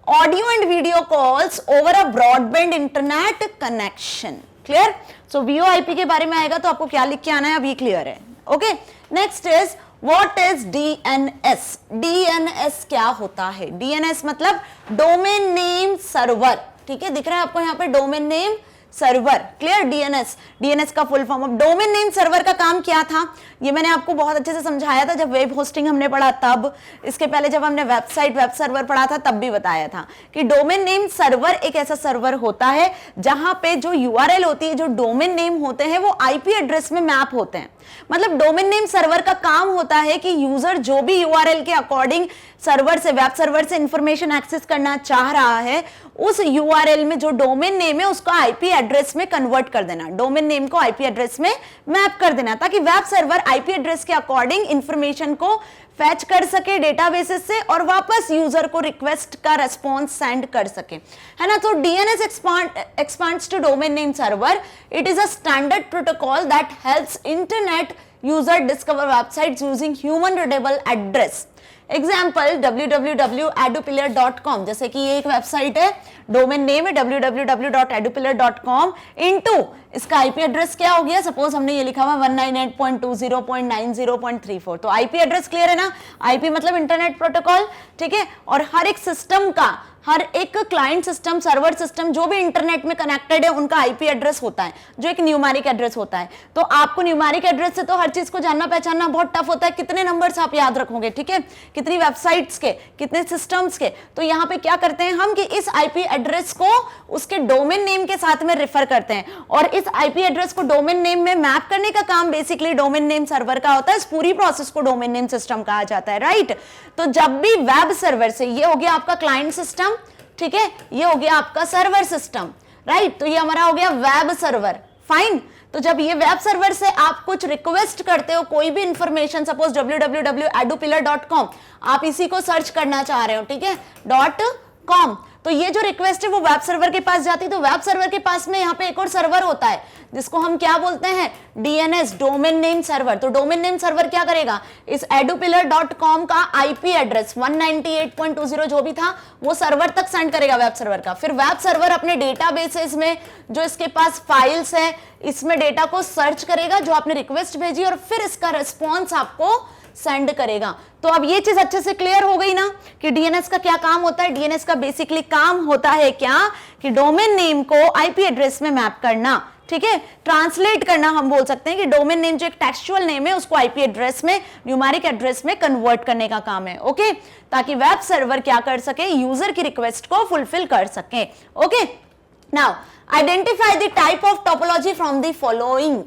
audio and video calls over a broadband internet connection. Clear? So VoIP के बारे में आएगा तो आपको क्या लिख के आना है, अभी क्लियर है। Okay, next is what is DNS। DNS क्या होता है? DNS मतलब डोमेन नेम सर्वर। ठीक है, दिख रहा है आपको यहाँ पे domain name server. Clear? DNS का फुल फॉर्म। अब डोमेन नेम सर्वर का काम क्या था ये मैंने आपको बहुत अच्छे से समझाया था जब वेब होस्टिंग हमने पढ़ा तब। इसके पहले जब हमने वेब सर्वर पढ़ा था तब भी बताया था कि डोमेन नेम सर्वर एक ऐसा सर्वर होता है जहां पे जो URL होती है, जो डोमेन नेम होते हैं, वो IP एड्रेस में मैप होते हैं। मतलब डोमेन नेम सर्वर का काम होता है कि यूजर जो भी URL के अकॉर्डिंग सर्वर से, वेब सर्वर से इंफॉर्मेशन एक्सेस करना चाह रहा है, उस URL में जो डोमेन नेम है उसको IP एड्रेस में कन्वर्ट कर देना, डोमेन नेम को IP एड्रेस में मैप कर देना, ताकि वेब सर्वर IP एड्रेस के अकॉर्डिंग इंफॉर्मेशन को फैच कर सके डेटाबेसेस से और वापस यूजर को रिक्वेस्ट का रेस्पॉन्स सेंड कर सके, है ना। तो DNS expands to domain name server. It is a standard protocol that helps internet user discover websites using human readable address. Example www.edupillar.com, जैसे कि ये एक वेबसाइट है, डोमेन नेम है www.edupillar.com इनटू इसका IP एड्रेस क्या हो गया? सपोज हमने ये लिखा हुआ 198.20.90.34, तो IP एड्रेस क्लियर है ना। IP मतलब इंटरनेट प्रोटोकॉल, ठीक है। और हर एक सिस्टम का, हर एक क्लाइंट सिस्टम, सर्वर सिस्टम जो भी इंटरनेट में कनेक्टेड है उनका IP एड्रेस होता है जो एक न्यूमेरिक एड्रेस होता है। तो आपको न्यूमेरिक एड्रेस से तो हर चीज को जानना पहचानना बहुत टफ होता है, कितने नंबर्स आप याद रखोगे, ठीक है, कितनी वेबसाइट्स के, कितने सिस्टम्स के। तो यहाँ पे क्या करते हैं हम कि इस IP एड्रेस को उसके डोमेन नेम के साथ में रेफर करते हैं और इस IP एड्रेस को डोमेन नेम में मैप करने का काम बेसिकली डोमेन नेम सर्वर का होता है। इस पूरी प्रोसेस को डोमेन नेम सिस्टम कहा जाता है, राइट। तो जब भी वेब सर्वर से, ये हो गया आपका क्लाइंट सिस्टम, ठीक है, ये हो गया आपका सर्वर सिस्टम, राइट। तो ये हमारा हो गया वेब सर्वर, फाइन। तो जब ये वेब सर्वर से आप कुछ रिक्वेस्ट करते हो, कोई भी इंफॉर्मेशन, सपोज www.edupillar.com, आप इसी को सर्च करना चाह रहे हो, ठीक है, .com, तो ये जो रिक्वेस्ट है वो वेब सर्वर के पास जाती है। तो वेब सर्वर के पास में यहाँ पे एक और सर्वर होता है जिसको हम क्या बोलते हैं? DNS, domain name server. तो डोमेन नेम सर्वर क्या करेगा? इस edupillar.com का IP एड्रेस 198.20 जो भी था वो सर्वर तक सेंड करेगा वेब सर्वर का। फिर वेब सर्वर अपने डेटाबेसेस में जो इसके पास फाइल्स है इसमें डेटा को सर्च करेगा जो आपने रिक्वेस्ट भेजी और फिर इसका रिस्पॉन्स आपको सेंड करेगा। तो अब ये चीज अच्छे से क्लियर हो गई ना कि DNS का क्या काम होता है। DNS का बेसिकली काम होता है क्या कि डोमेन नेम को IP एड्रेस में मैप करना, ठीक है, ट्रांसलेट करना। हम बोल सकते हैं कि डोमेन नेम जो एक टेक्सचुअल नेम है उसको IP एड्रेस में, न्यूमेरिक एड्रेस में कन्वर्ट करने का काम है, ओके, ताकि वेब सर्वर क्या कर सके? यूजर की रिक्वेस्ट को फुलफिल कर सके, okay. Now identify the type of topology from the following.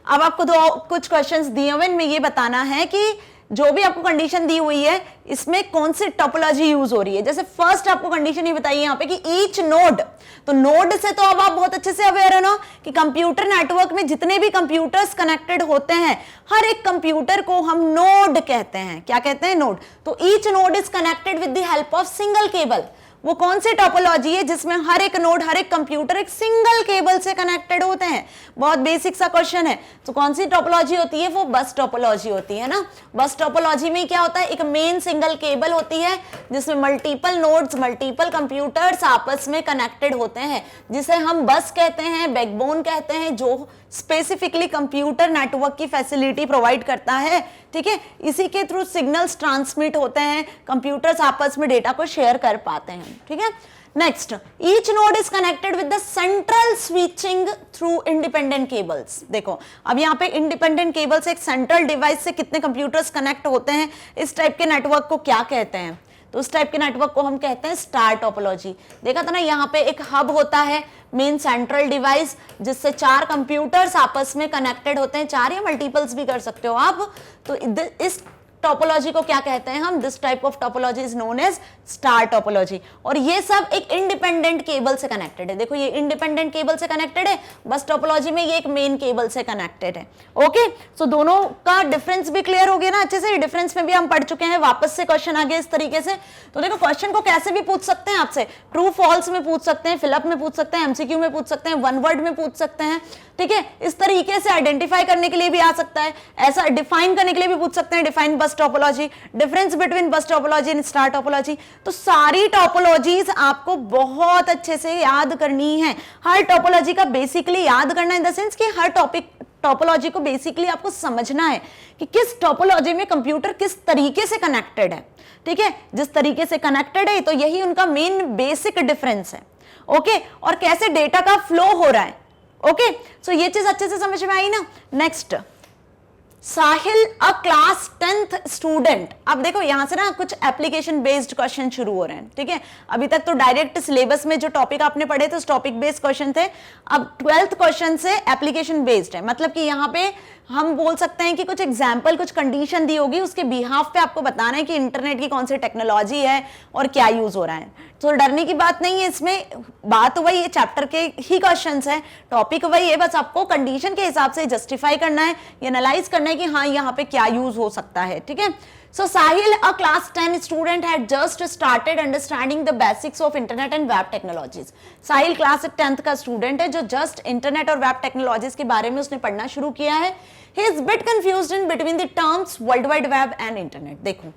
अब आपको दो कुछ क्वेश्चंस दिए हुए, इनमें ये बताना है कि जो भी आपको कंडीशन दी हुई है इसमें कौन सी टोपोलॉजी यूज हो रही है। जैसे फर्स्ट आपको कंडीशन ये बताइए यहाँ पे कि ईच नोड, तो नोड से तो अब आप बहुत अच्छे से अवेयर हो ना कि कंप्यूटर नेटवर्क में जितने भी कंप्यूटर्स कनेक्टेड होते हैं हर एक कंप्यूटर को हम नोड कहते हैं। क्या कहते हैं? नोड। तो each node is connected with the help of single cable. वो कौन सी टोपोलॉजी है जिसमें हर एक नोड, हर एक कंप्यूटर एक सिंगल केबल से कनेक्टेड होते हैं? बहुत बेसिक सा क्वेश्चन है। तो कौन सी टोपोलॉजी होती है? वो बस टोपोलॉजी होती है ना। बस टोपोलॉजी में क्या होता है? एक मेन सिंगल केबल होती है जिसमें मल्टीपल नोड्स, मल्टीपल कंप्यूटर्स आपस में कनेक्टेड होते हैं, जिसे हम बस कहते हैं, बैकबोन कहते हैं, जो स्पेसिफिकली कंप्यूटर नेटवर्क की फैसिलिटी प्रोवाइड करता है। ठीक है, इसी के थ्रू सिग्नल्स ट्रांसमिट होते हैं, कंप्यूटर्स आपस में डेटा को शेयर कर पाते हैं। ठीक है, next, each node is connected with the central switching through independent cables. देखो अब यहाँ पे इंडिपेंडेंट केबल से एक सेंट्रल डिवाइस से कितने कंप्यूटर्स कनेक्ट होते हैं, इस टाइप के नेटवर्क को क्या कहते हैं? तो उस टाइप के नेटवर्क को हम कहते हैं स्टार टोपोलॉजी। देखा था ना, यहाँ पे एक हब होता है, मेन सेंट्रल डिवाइस, जिससे 4 कंप्यूटर्स आपस में कनेक्टेड होते हैं, 4 या मल्टीपल्स भी कर सकते हो आप। तो इस टोपोलॉजी को क्या कहते हैं हम? This type of topology is known as star topology. और ये सब एक इंडिपेंडेंट केबल से कनेक्टेड है। देखो ये इंडिपेंडेंट केबल से कनेक्टेड है, बस टोपोलॉजी में ये एक मेन केबल से कनेक्टेड है। ओके, सो दोनों का डिफरेंस भी क्लियर हो गया ना अच्छे से। डिफरेंस में भी हम पढ़ चुके हैं, वापस से क्वेश्चन आ गया इस तरीके से। तो देखो क्वेश्चन को कैसे भी पूछ सकते हैं आपसे, ट्रू फॉल्स में पूछ सकते हैं, फिलअप में पूछ सकते हैं, एमसीक्यू में पूछ सकते हैं, वन वर्ड में पूछ सकते हैं। ठीक है, इस तरीके से आइडेंटिफाई करने के लिए भी आ सकता है, ऐसा डिफाइन करने के लिए भी पूछ सकते हैं, डिफाइन बस टोपोलॉजी, डिफरेंस बिटवीन बस टोपोलॉजी एंड स्टार टोपोलॉजी। तो सारी टोपोलॉजीज आपको बहुत अच्छे से याद करनी है। हर टोपोलॉजी का बेसिकली याद करना इन द सेंस कि हर टोपोलॉजी को बेसिकली आपको समझना है कि किस टोपोलॉजी में कंप्यूटर किस तरीके से कनेक्टेड है। ठीक है, जिस तरीके से कनेक्टेड है तो यही उनका मेन बेसिक डिफरेंस है। ओके, और कैसे डेटा का फ्लो हो रहा है। ओके, सो ये चीज अच्छे से समझ में आई ना। नेक्स्ट, साहिल अ क्लास 10th स्टूडेंट। अब देखो यहां से ना कुछ एप्लीकेशन बेस्ड क्वेश्चन शुरू हो रहे हैं। ठीक है, अभी तक तो डायरेक्ट सिलेबस में जो टॉपिक आपने पढ़े थे उस टॉपिक बेस्ड क्वेश्चन थे, अब 12th क्वेश्चन से एप्लीकेशन बेस्ड है। मतलब कि यहाँ पे हम बोल सकते हैं कि कुछ एग्जाम्पल, कुछ कंडीशन दी होगी, उसके बिहाफ पे आपको बताना है कि इंटरनेट की कौन सी टेक्नोलॉजी है और क्या यूज हो रहा है। तो डरने की बात नहीं है इसमें, बात वही है, चैप्टर के ही क्वेश्चंस है, टॉपिक वही है, बस आपको कंडीशन के हिसाब से जस्टिफाई करना है, एनालाइज करना है कि हाँ यहाँ पे क्या यूज हो सकता है। ठीक है, so Sahil, a class 10 student, had just started understanding the basics of internet and web technologies. Sahil class 10th का स्टूडेंट है जो जस्ट इंटरनेट और वेब टेक्नोलॉजीज के बारे में उसने पढ़ना शुरू किया है। He is bit confused in between the terms world wide web and internet. देखो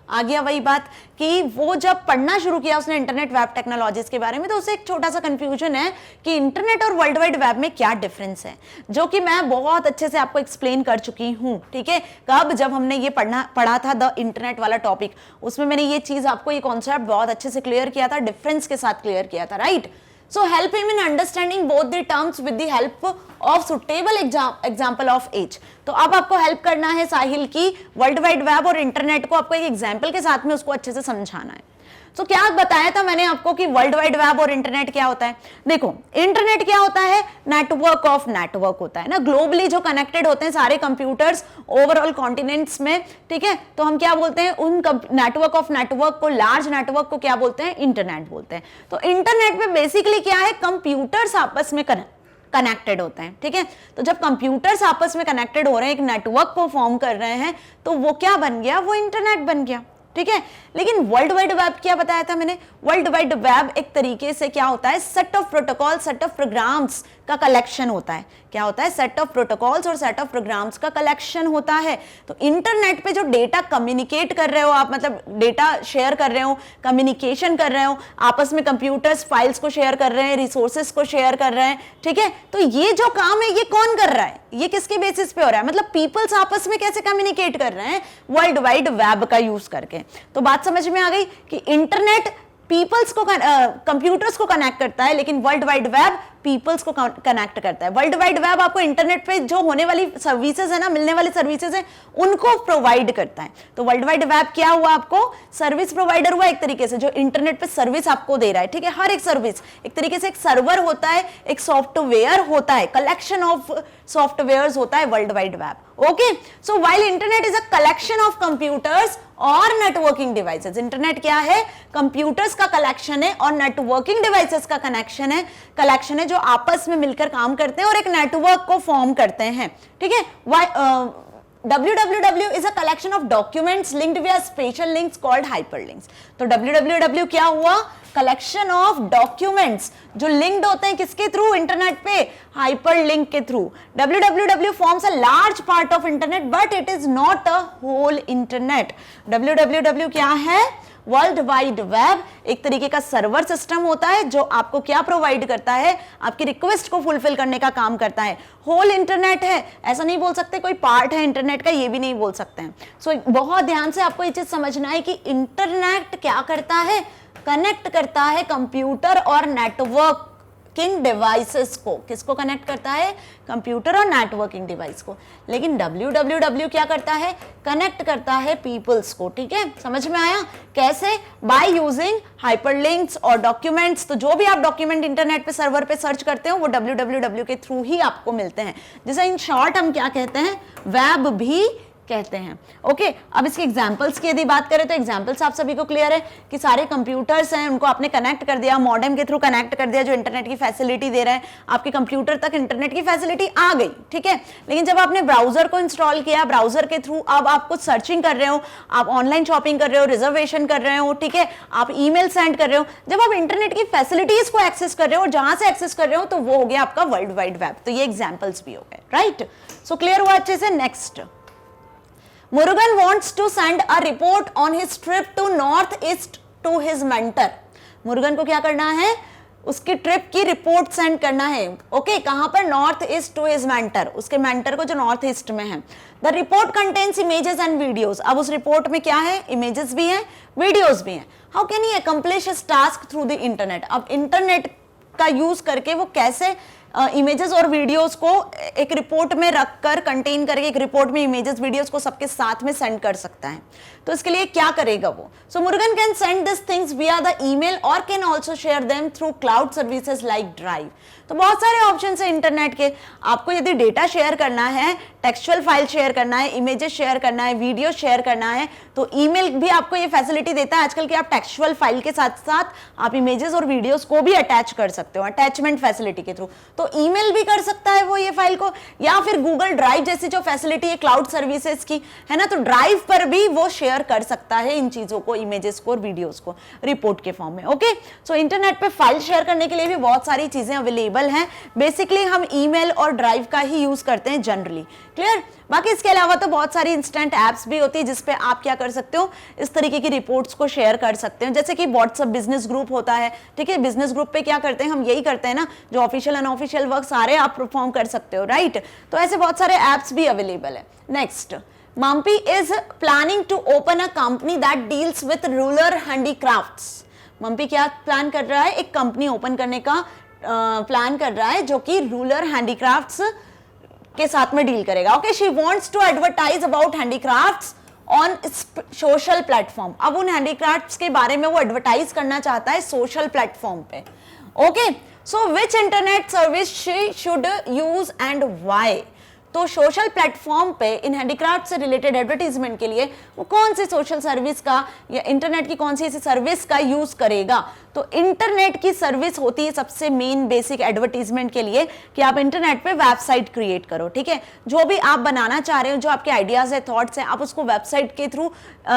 आ गया वही बात कि वो जब पढ़ना शुरू किया उसने इंटरनेट वेब टेक्नोलॉजीज के बारे में, तो उसे एक छोटा सा कंफ्यूजन है कि इंटरनेट और वर्ल्ड वाइड वेब में क्या डिफरेंस है, जो कि मैं बहुत अच्छे से आपको एक्सप्लेन कर चुकी हूँ। ठीक है, कब? जब हमने ये पढ़ा था द इंटरनेट वाला टॉपिक, उसमें मैंने ये चीज आपको, ये कॉन्सेप्ट बहुत अच्छे से क्लियर किया था, डिफरेंस के साथ क्लियर किया था, right. So help him in understanding both the terms with the help of suitable example of each. तो अब आपको हेल्प करना है साहिल की वर्ल्ड वाइड वेब और इंटरनेट को आपको एक एग्जाम्पल के साथ में उसको अच्छे से समझाना है। तो क्या बताया था मैंने आपको कि वर्ल्ड वाइड वेब और इंटरनेट क्या होता है? देखो इंटरनेट क्या होता है? नेटवर्क ऑफ नेटवर्क होता है ना, ग्लोबली जो कनेक्टेड होते हैं सारे कंप्यूटर्स ओवरऑल कॉन्टिनेंट्स में। ठीक है, तो हम क्या बोलते हैं उन नेटवर्क ऑफ नेटवर्क को, लार्ज नेटवर्क को क्या बोलते हैं? इंटरनेट बोलते हैं। तो इंटरनेट में बेसिकली क्या है? कंप्यूटर्स आपस में कनेक्टेड होते हैं। ठीक है, तो जब कंप्यूटर्स आपस में कनेक्टेड हो रहे हैं, एक नेटवर्क को फॉर्म कर रहे हैं, तो वो क्या बन गया? वो इंटरनेट बन गया। ठीक है, लेकिन वर्ल्ड वाइड वेब क्या बताया था मैंने? वर्ल्ड वाइड वेब एक तरीके से क्या होता है? Set of protocol, set of programs का कलेक्शन होता है। क्या होता है? सेट ऑफ प्रोटोकॉल्स और सेट ऑफ प्रोग्राम्स का कलेक्शन होता है। तो इंटरनेट पे जो डेटा कम्युनिकेट कर रहे हो आप, मतलब डेटा शेयर कर रहे हो, कम्युनिकेशन कर रहे हो आपस में, कंप्यूटर्स फाइल्स को शेयर कर रहे हैं, रिसोर्सेस को शेयर कर रहे हैं। ठीक है, तो ये जो काम है ये कौन कर रहा है? ये किसके बेसिस पे हो रहा है? मतलब पीपल्स आपस में कैसे कम्युनिकेट कर रहे हैं? वर्ल्ड वाइड वेब का यूज करके। तो बात समझ में आ गई कि इंटरनेट पीपल्स को, कंप्यूटर्स को कनेक्ट करता है, लेकिन वर्ल्ड वाइड वेब पीपल्स को कनेक्ट करता है। वर्ल्ड वाइड वेब आपको इंटरनेट पे जो होने वाली सर्विसेज है ना, मिलने वाली सर्विसेज है, उनको प्रोवाइड करता है। तो वर्ल्ड वाइड वेब क्या हुआ? आपको सर्विस प्रोवाइडर हुआ एक तरीके से, जो इंटरनेट पे सर्विस आपको दे रहा है। ठीक है, हर एक सर्विस एक तरीके से एक सर्वर होता है, एक सॉफ्टवेयर होता है, कलेक्शन ऑफ सॉफ्टवेयर्स होता है world wide web. Okay, so while internet is a collection of computers और नेटवर्किंग डिवाइसेस। इंटरनेट क्या है? कंप्यूटर्स का कलेक्शन है और नेटवर्किंग डिवाइसेस का कलेक्शन है जो आपस में मिलकर काम करते हैं और एक नेटवर्क को फॉर्म करते हैं। ठीक है, www is a collection of documents linked via special links called hyperlinks. तो www क्या हुआ? कलेक्शन ऑफ डॉक्यूमेंट्स जो लिंक्ड होते हैं किसके थ्रू? इंटरनेट पे, हाइपरलिंक के through. www forms a large part of internet but it is not a whole internet. www क्या है? वर्ल्ड वाइड वेब एक तरीके का सर्वर सिस्टम होता है जो आपको क्या प्रोवाइड करता है, आपकी रिक्वेस्ट को फुलफिल करने का काम करता है। होल इंटरनेट है, ऐसा नहीं बोल सकते कोई पार्ट है इंटरनेट का, ये भी नहीं बोल सकते हैं। सो बहुत ध्यान से आपको ये चीज समझना है कि इंटरनेट क्या करता है, कनेक्ट करता है कंप्यूटर और नेटवर्किंग डिवाइसेस को। किसको कनेक्ट करता है? कंप्यूटर और नेटवर्किंग डिवाइस को। लेकिन www क्या करता है? कनेक्ट करता है पीपल्स को। ठीक है, समझ में आया? कैसे? बाय यूजिंग हाइपरलिंक्स और डॉक्यूमेंट्स। तो जो भी आप डॉक्यूमेंट इंटरनेट पे सर्वर पे सर्च करते हो वो www के थ्रू ही आपको मिलते हैं, जिसे इन शॉर्ट हम क्या कहते हैं? वेब भी कहते हैं। ओके, अब इसके एग्जांपल्स की यदि बात करें तो एग्जांपल्स आप सभी को क्लियर है कि सारे कंप्यूटर्स हैं, उनको आपने कनेक्ट कर दिया, मॉडेम के थ्रू कनेक्ट कर दिया जो इंटरनेट की फैसिलिटी दे रहा है, आपके कंप्यूटर तक इंटरनेट की फैसिलिटी आ गई। ठीक है, लेकिन जब आपने ब्राउजर को इंस्टॉल किया, ब्राउजर के थ्रू अब आप कुछ सर्चिंग कर रहे हो, आप ऑनलाइन शॉपिंग कर रहे हो, रिजर्वेशन कर रहे हो, ठीक है, आप ईमेल सेंड कर रहे हो, जब आप इंटरनेट की फैसिलिटीज को एक्सेस कर रहे हो, जहां से एक्सेस कर रहे हो, तो वो हो गया आपका वर्ल्ड वाइड वेब। तो ये एग्जाम्पल्स भी हो गए, राइट? सो क्लियर हुआ अच्छे से? Next, Murugan wants to send a report on his trip to northeast to his mentor. Murugan को क्या करना है? उसकी ट्रिप की रिपोर्ट सेंड करना है। ओके, कहां पर? North east to his mentor, उसके मेंटर को जो नॉर्थ ईस्ट में है। The report contains images and videos. अब उस रिपोर्ट में क्या है? इमेजेस भी हैं, वीडियोस भी हैं। How can he accomplish his task through the internet? अब इंटरनेट का यूज करके वो कैसे इमेजेस और वीडियोस को एक रिपोर्ट में रखकर, कंटेन करके एक रिपोर्ट में इमेजेस वीडियोस को सबके साथ में सेंड कर सकता है? तो इसके लिए क्या करेगा वो? So Murugan can send this things via the email और can also share them through cloud services like drive. तो बहुत सारे ऑप्शंस है इंटरनेट के। आपको यदि डेटा शेयर करना है, टेक्सचुअल फाइल शेयर करना है, इमेजेस शेयर करना है, वीडियो शेयर करना है, तो ईमेल भी आपको ये फैसिलिटी देता है आजकल कि आप टेक्सचुअल फाइल के साथ साथ आप इमेजेस और वीडियोस को भी अटैच कर सकते हो अटैचमेंट फैसिलिटी के थ्रू। तो ईमेल भी कर सकता है वो ये फाइल को, या फिर गूगल ड्राइव जैसी जो फैसिलिटी है क्लाउड सर्विसेज की, है ना, तो ड्राइव पर भी वो शेयर कर सकता है इन चीजों को, इमेजेस को और वीडियोस को रिपोर्ट के फॉर्म में। ओके, सो इंटरनेट पे फाइल शेयर करने के लिए भी बहुत सारी चीजें अवेलेबल हैं। बेसिकली हम ईमेल और ड्राइव का ही यूज करते हैं जनरली। क्लियर? बाकी इसके अलावा तो बहुत सारी इंस्टेंट एप्स भी होती है जिसपे आप क्या कर सकते हो? इस तरीके की रिपोर्ट्स को शेयर कर सकते हो, जैसे कि व्हाट्सएप बिजनेस ग्रुप होता है। ठीक है, बिजनेस ग्रुप पे क्या करते हैं हम? यही करते हैं ना, जो ऑफिशियल अनऑफिशियल वर्क सारे आप परफॉर्म कर सकते हो, राइट? तो ऐसे बहुत सारे एप्स भी अवेलेबल है। Next, Mampi is planning to open a company that deals with rural handicrafts. मम्पी क्या प्लान कर रहा है? एक कंपनी ओपन करने का प्लान कर रहा है जो कि रूरल हैंडीक्राफ्ट्स के साथ में डील करेगा। Okay, she wants to advertise about handicrafts on social platform. अब उन हैंडीक्राफ्ट्स के बारे में वो एडवर्टाइज करना चाहता है सोशल प्लेटफॉर्म पे। Okay, so which internet service she should use and why? तो सोशल प्लेटफॉर्म पे इन हैंडीक्राफ्ट से रिलेटेड एडवर्टीजमेंट के लिए वो कौन सी सोशल सर्विस का या इंटरनेट की कौन सी ऐसी सर्विस का यूज करेगा? तो इंटरनेट की सर्विस होती है सबसे मेन बेसिक एडवर्टीजमेंट के लिए कि आप इंटरनेट पे वेबसाइट क्रिएट करो। ठीक है, जो भी आप बनाना चाह रहे हो, जो आपके आइडियाज है, थॉट्स है, आप उसको वेबसाइट के थ्रू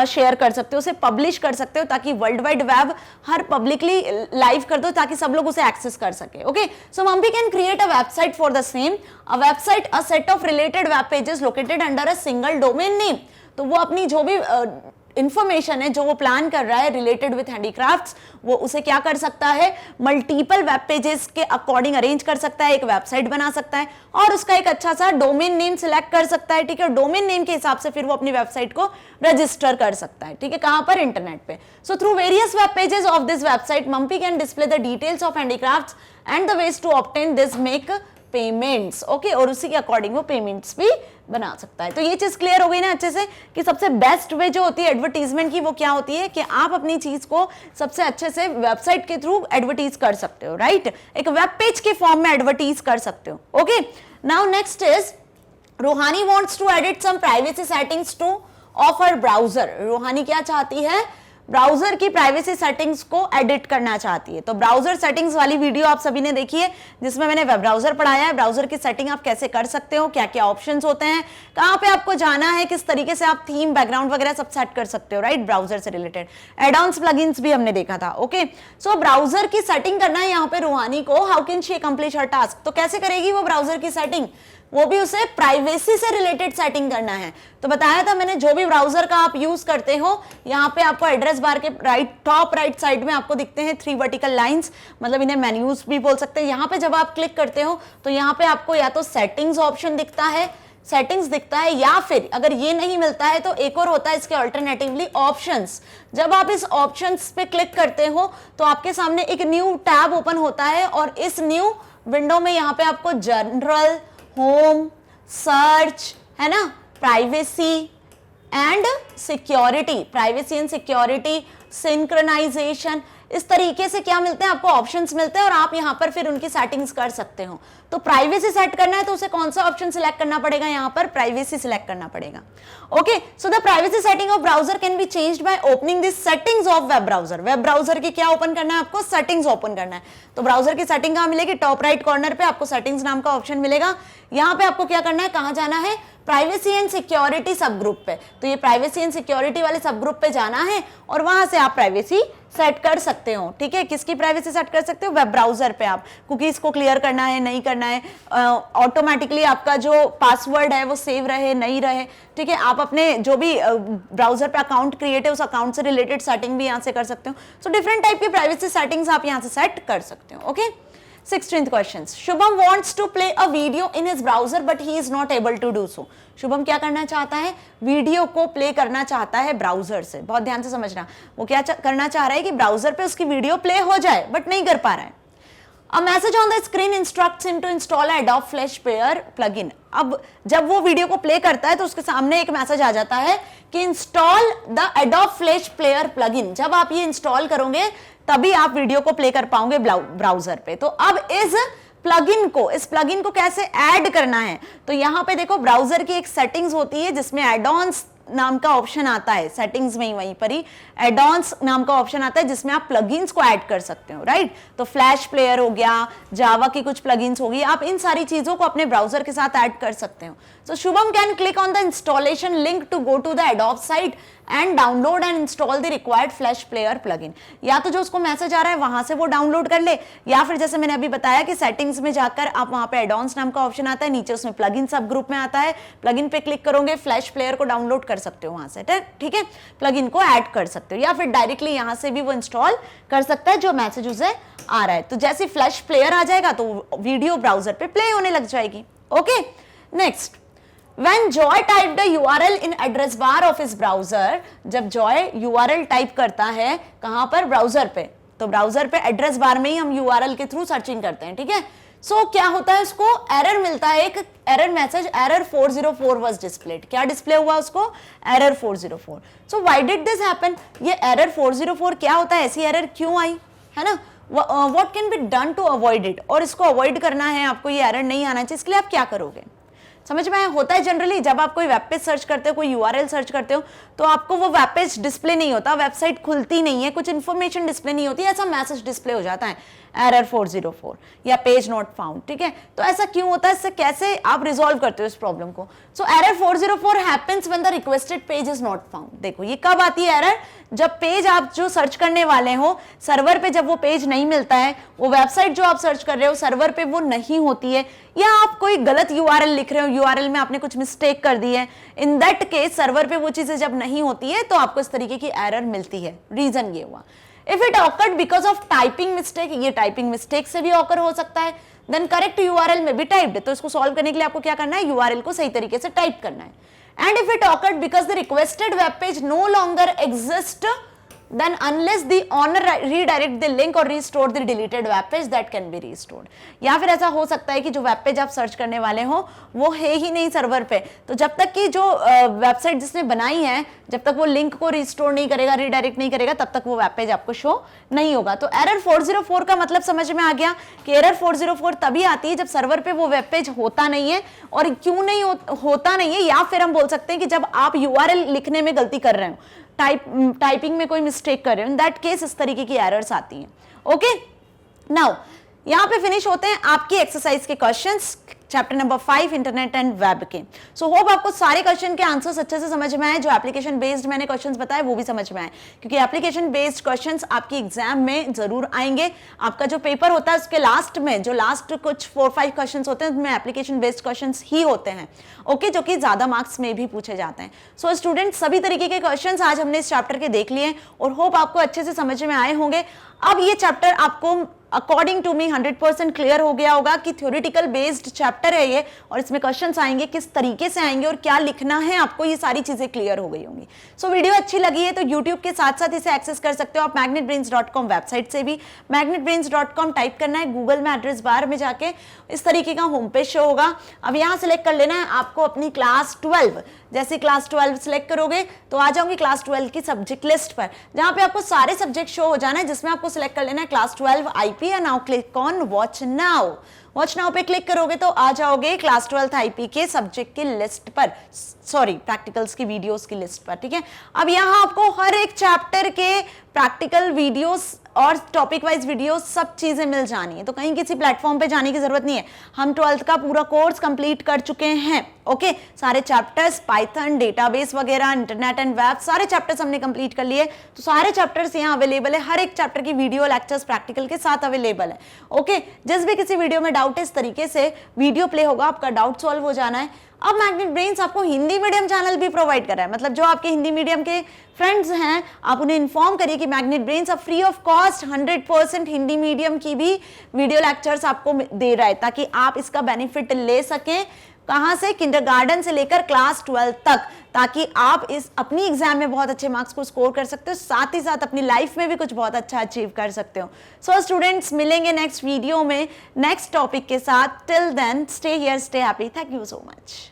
शेयर कर सकते हो, उसे पब्लिश कर सकते हो ताकि वर्ल्ड वाइड वेब हर पब्लिकली लाइव कर दो ताकि सब लोग उसे एक्सेस कर सके। Okay, so Mampi can create a website for the same, a website a set of related web pages located under a single domain name. तो वो अपनी जो भी इंफॉर्मेशन है जो वो प्लान कर रहा है रिलेटेड विथ हैंडीक्राफ्ट्स, वो उसे क्या कर सकता है? मल्टीपल वेब पेजेस के अकॉर्डिंग अरेंज कर सकता है, एक वेबसाइट बना सकता है और उसका एक अच्छा सा डोमेन नेम सिलेक्ट कर सकता है। ठीक है, डोमेन नेम के हिसाब से फिर वो अपनी वेबसाइट को रजिस्टर कर सकता है। ठीक है, कहां पर? इंटरनेट पे। So through various web pages of this website Mampi can display the details of handicrafts and the ways to obtain this make payments. Okay, और उसी के अकॉर्डिंग वो पेमेंट्स भी बना सकता है। तो ये चीज क्लियर हो गई ना अच्छे से कि सबसे बेस्ट वे जो होती है एडवर्टीजमेंट की वो क्या होती है कि आप अपनी चीज को सबसे अच्छे से वेबसाइट के थ्रू एडवर्टीज कर सकते हो, राइट? एक वेब पेज के फॉर्म में एडवर्टीज कर सकते हो। Okay, now next is Ruhani wants to edit some privacy settings to of her browser. Ruhani क्या चाहती है? ब्राउजर की प्राइवेसी सेटिंग्स को एडिट करना चाहती है। तो ब्राउजर सेटिंग्स वाली वीडियो आप सभी ने देखी है जिसमें मैंने वेब ब्राउजर पढ़ाया है। ब्राउजर की सेटिंग आप कैसे कर सकते हो, क्या क्या ऑप्शंस होते हैं, कहां पे आपको जाना है, किस तरीके से आप थीम, बैकग्राउंड वगैरह सब सेट कर सकते हो, राइट? ब्राउजर से रिलेटेड एड-ऑन्स, प्लगइन्स भी हमने देखा था। ओके, सो ब्राउजर की सेटिंग करना है यहाँ पे रूहानी को। How can she accomplish her task? तो कैसे करेगी वो ब्राउजर की सेटिंग? वो भी उसे प्राइवेसी से रिलेटेड सेटिंग करना है। तो बताया था मैंने, जो भी ब्राउजर का आप यूज करते हो, यहाँ पे आपको एड्रेस बार के टॉप राइट साइड में आपको दिखते हैं 3 वर्टिकल लाइंस, मतलब इन्हें मेन्यूज भी बोल सकते हैं। यहाँ पे जब आप क्लिक करते हो तो यहाँ पे आपको या तो सेटिंग्स ऑप्शन दिखता है, सेटिंग्स दिखता है, या फिर अगर ये नहीं मिलता है तो एक और होता है इसके अल्टरनेटिवली ऑप्शंस। जब आप इस ऑप्शंस पे क्लिक करते हो तो आपके सामने एक न्यू टैब ओपन होता है, और इस न्यू विंडो में यहाँ पे आपको जनरल, होम, सर्च, है ना, privacy and security, privacy and security, synchronisation, इस तरीके से क्या मिलते हैं आपको, ऑप्शंस मिलते हैं, और आप यहां पर फिर उनकी सेटिंग्स कर सकते हो। तो प्राइवेसी सेट करना है तो उसे कौन सा ऑप्शन सिलेक्ट करना पड़ेगा, यहां पर प्राइवेसी सिलेक्ट करना पड़ेगा। Okay, so the privacy setting of browser can be changed by opening the settings of web browser. Web browser की क्या ओपन करना है आपको, सेटिंग्स ओपन करना है। तो ब्राउजर की सेटिंग कहां मिलेगी, टॉप राइट कॉर्नर पे आपको सेटिंग्स नाम का ऑप्शन मिलेगा। यहां पे आपको क्या करना है, कहां जाना है, प्राइवेसी एंड सिक्योरिटी सब ग्रुप पे। तो ये प्राइवेसी एंड सिक्योरिटी वाले सब ग्रुप पे जाना है और वहां से आप प्राइवेसी सेट कर सकते हो। ठीक है, किसकी प्राइवेसी सेट कर सकते हो, वेब ब्राउजर पे आप कुकीज को क्लियर करना है, नहीं करना है, ऑटोमेटिकली आपका जो पासवर्ड है वो सेव रहे, नहीं रहे। ठीक है, आप अपने जो भी ब्राउजर पे अकाउंट क्रिएट है उस अकाउंट से रिलेटेड सेटिंग भी यहाँ से कर सकते हो। सो डिफरेंट टाइप की प्राइवेसी सेटिंग्स आप यहाँ से सेट कर सकते हो। Okay, 16th question. Shubham wants to play a video in his browser but he is not able to do so. Shubham क्या करना चाहता है, वीडियो को प्ले करना चाहता है ब्राउजर से। बहुत ध्यान से समझना, वो क्या करना चाह रहा है कि ब्राउजर पे उसकी वीडियो प्ले हो जाए बट नहीं कर पा रहा है। A message on the screen instructs him to install Adobe Flash Player plugin. अब जब वो वीडियो को प्ले करता है तो उसके सामने एक मैसेज आ जाता है कि install the Adobe Flash Player plugin। जब आप ये इंस्टॉल करोगे तभी आप वीडियो को प्ले कर पाओगे ब्राउजर पे। तो अब इस प्लगइन को कैसे ऐड करना है, तो यहां पे देखो ब्राउजर की एक सेटिंग्स होती है जिसमें एड-ऑन्स नाम का ऑप्शन आता है, सेटिंग्स में ही वहीं पर ही एड-ऑन्स नाम का ऑप्शन आता है जिसमें आप प्लगइन्स को ऐड कर सकते हो, राइट। तो फ्लैश प्लेयर हो गया, जावा की कुछ प्लगइन्स होगी, आप इन सारी चीजों को अपने ब्राउजर के साथ ऐड कर सकते हो। So Shubham can click on the installation link to go to the Adobe site and download and install the required flash player plugin. या तो जो उसको मैसेज आ रहा है वहां से वो डाउनलोड कर ले, या फिर जैसे मैंने अभी बताया कि सेटिंग्स में जाकर आप वहां पे एड-ऑन्स नाम का ऑप्शन आता है, नीचे उसमें प्लगइन सब ग्रुप में आता है, प्लगइन पे क्लिक करोगे, फ्लैश प्लेयर को डाउनलोड कर सकते हो वहां से। ठीक है, प्लगइन को ऐड कर सकते हो, या फिर डायरेक्टली यहां से भी वो इंस्टॉल कर सकता है जो मैसेज उसे आ रहा है। तो जैसे फ्लैश प्लेयर आ जाएगा तो वीडियो ब्राउजर पे प्ले होने लग जाएगी। Okay, next, When Joy typed the URL in address bar of his browser, जब Joy URL टाइप करता है कहां पर, ब्राउजर पे, तो ब्राउजर पे एड्रेस बार में ही हम URL के थ्रू सर्चिंग करते हैं। ठीक है, सो क्या होता है, उसको एरर मिलता है, एक error message, error 404 was displayed. क्या डिस्प्ले हुआ उसको, error 404। So why did this happen, ये एरर 404 क्या होता है, ऐसी एरर क्यों आई, है ना, what can be done to avoid it, और इसको अवॉइड करना है आपको, ये एरर नहीं आना चाहिए, इसके लिए आप क्या करोगे। समझ में होता है, जनरली जब आप कोई वेब पेज सर्च करते हो, कोई यूआरएल सर्च करते हो, तो आपको वो वेब पेज डिस्प्ले नहीं होता, वेबसाइट खुलती नहीं है, कुछ इन्फॉर्मेशन डिस्प्ले नहीं होती, ऐसा मैसेज डिस्प्ले हो जाता है, एरर 404 या पेज नॉट फाउंड। ठीक है, तो ऐसा क्यों होता है, इससे कैसे आप रिजॉल्व करते हो इस प्रॉब्लम को। So error 404 happens when the requested page is not found. देखो ये कब आती है एरर, जब पेज आप जो सर्च करने वाले हो सर्वर पे जब वो पेज नहीं मिलता है, वो वेबसाइट जो आप सर्च कर रहे हो सर्वर पे वो नहीं होती है, या आप कोई गलत यूआरएल लिख रहे हो, यूआरएल में आपने कुछ मिस्टेक कर दी है, इन दैट केस सर्वर पे वो चीजें जब नहीं होती है तो आपको इस तरीके की एरर मिलती है। रीजन ये हुआ, if it occurred because of typing mistake, ये टाइपिंग मिस्टेक से भी ऑकर हो सकता है, देन करेक्ट यूआरएल में भी टाइप्ड, तो इसको सॉल्व करने के लिए आपको क्या करना है, यूआरएल को सही तरीके से टाइप करना है। And if it occurred because the requested web page no longer exist, then unless the owner redirect the link or restore the deleted web page, that can be restored। या फिर ऐसा हो सकता है कि जो वेब पेज आप search करने वाले हो वो है ही नहीं सर्वर पे, तो जब तक कि जो वेबसाइट जिसने बनाई है जब तक वो लिंक को रिस्टोर नहीं करेगा, रिडायरेक्ट नहीं करेगा, तब तक वो वेब पेज आपको शो नहीं होगा। तो एरर 404 का मतलब समझ में आ गया कि एरर 404 तभी आती है जब सर्वर पे वो वेब पेज होता नहीं है, और क्यों नहीं होता नहीं है, या फिर हम बोल सकते हैं कि जब आप यूआरएल लिखने में गलती कर रहे हो, टाइपिंग में कोई मिस्टेक कर रहे हो, इन दैट केस इस तरीके की एरर्स आती हैं। ओके, नाउ यहां पे फिनिश होते हैं आपकी एक्सरसाइज के questions. Chapter number 5 internet and web के। सो होप आपको सारे क्वेश्चन के आंसर्स अच्छे से समझ में आए, जो एप्लीकेशन बेस्ड मैंने क्वेश्चंस बताए वो भी समझ में आए, क्योंकि एप्लीकेशन बेस्ड क्वेश्चंस आपकी एग्जाम में जरूर आएंगे। आपका जो पेपर होता है उसके लास्ट में जो लास्ट कुछ 4-5 क्वेश्चंस होते हैं उनमें एप्लीकेशन बेस्ड क्वेश्चंस ही होते हैं, ओके, जो कि ज्यादा मार्क्स में भी पूछे जाते हैं। सो स्टूडेंट, सभी तरीके के क्वेश्चंस आज हमने इस चैप्टर के देख लिए और होप आपको अच्छे से समझ में आए होंगे। अब ये चैप्टर आपको अकॉर्डिंग टू मी 100% क्लियर हो गया होगा कि थ्योरेटिकल बेस्ड चैप्टर है ये, और इसमें क्वेश्चंस आएंगे, किस तरीके से आएंगे और क्या लिखना है आपको, ये सारी चीजें क्लियर हो गई होंगी। सो वीडियो अच्छी लगी है तो यूट्यूब के साथ साथ इसे एक्सेस कर सकते हो आप magnetbrains.com वेबसाइट से भी। magnetbrains.com टाइप करना है गूगल में, एड्रेस बार में जाके इस तरीके का होम पेज शो होगा। अब यहाँ सिलेक्ट कर लेना है आपको अपनी क्लास 12। जैसे क्लास 12 सिलेक्ट करोगे तो आ जाओगे क्लास 12 की सब्जेक्ट लिस्ट पर, जहां पे आपको सारे सब्जेक्ट शो हो जाना है, जिसमें आपको सिलेक्ट कर लेना है class 12 IP. And now click on watch now. Watch now पे क्लिक करोगे तो आ जाओगे क्लास 12 आईपी के सब्जेक्ट की लिस्ट पर, सॉरी प्रैक्टिकल्स की वीडियोस की लिस्ट पर, ठीक है। अब यहाँ आपको हर एक चैप्टर के प्रैक्टिकल वीडियोस और टॉपिक वाइज वीडियोस सब चीजें मिल जानी है, तो कहीं किसी प्लेटफॉर्म पे जाने की जरूरत नहीं है। हम 12th का पूरा कोर्स कंप्लीट कर चुके हैं, ओके। सारे चैप्टर्स, पाइथन, डेटाबेस वगैरह, इंटरनेट एंड वेब, सारे चैप्टर्स हमने कंप्लीट कर लिए। तो सारे चैप्टर्स यहाँ अवेलेबल है, हर एक चैप्टर की वीडियो लेक्चर्स प्रैक्टिकल के साथ अवेलेबल है, ओके। जिस भी किसी वीडियो में डाउट है इस तरीके से वीडियो प्ले होगा, आपका डाउट सॉल्व हो जाना है। अब मैग्नेट ब्रेन्स आपको हिंदी मीडियम चैनल भी प्रोवाइड कर रहा है, मतलब जो आपके हिंदी मीडियम के फ्रेंड्स हैं आप उन्हें इन्फॉर्म करिए कि मैग्नेट ब्रेन्स अब free of cost 100% Hindi medium की भी वीडियो लेक्चर्स आपको दे रहा है, ताकि आप इसका बेनिफिट ले सकें। कहां से? किंडरगार्टन से लेकर क्लास 12 तक, ताकि आप इस अपनी एग्जाम में बहुत अच्छे मार्क्स को स्कोर कर सकते हो, साथ ही साथ अपनी लाइफ में भी कुछ बहुत अच्छा अचीव कर सकते हो। सो स्टूडेंट्स, मिलेंगे नेक्स्ट वीडियो में नेक्स्ट टॉपिक के साथ। Till then stay here, stay happy, thank you so much.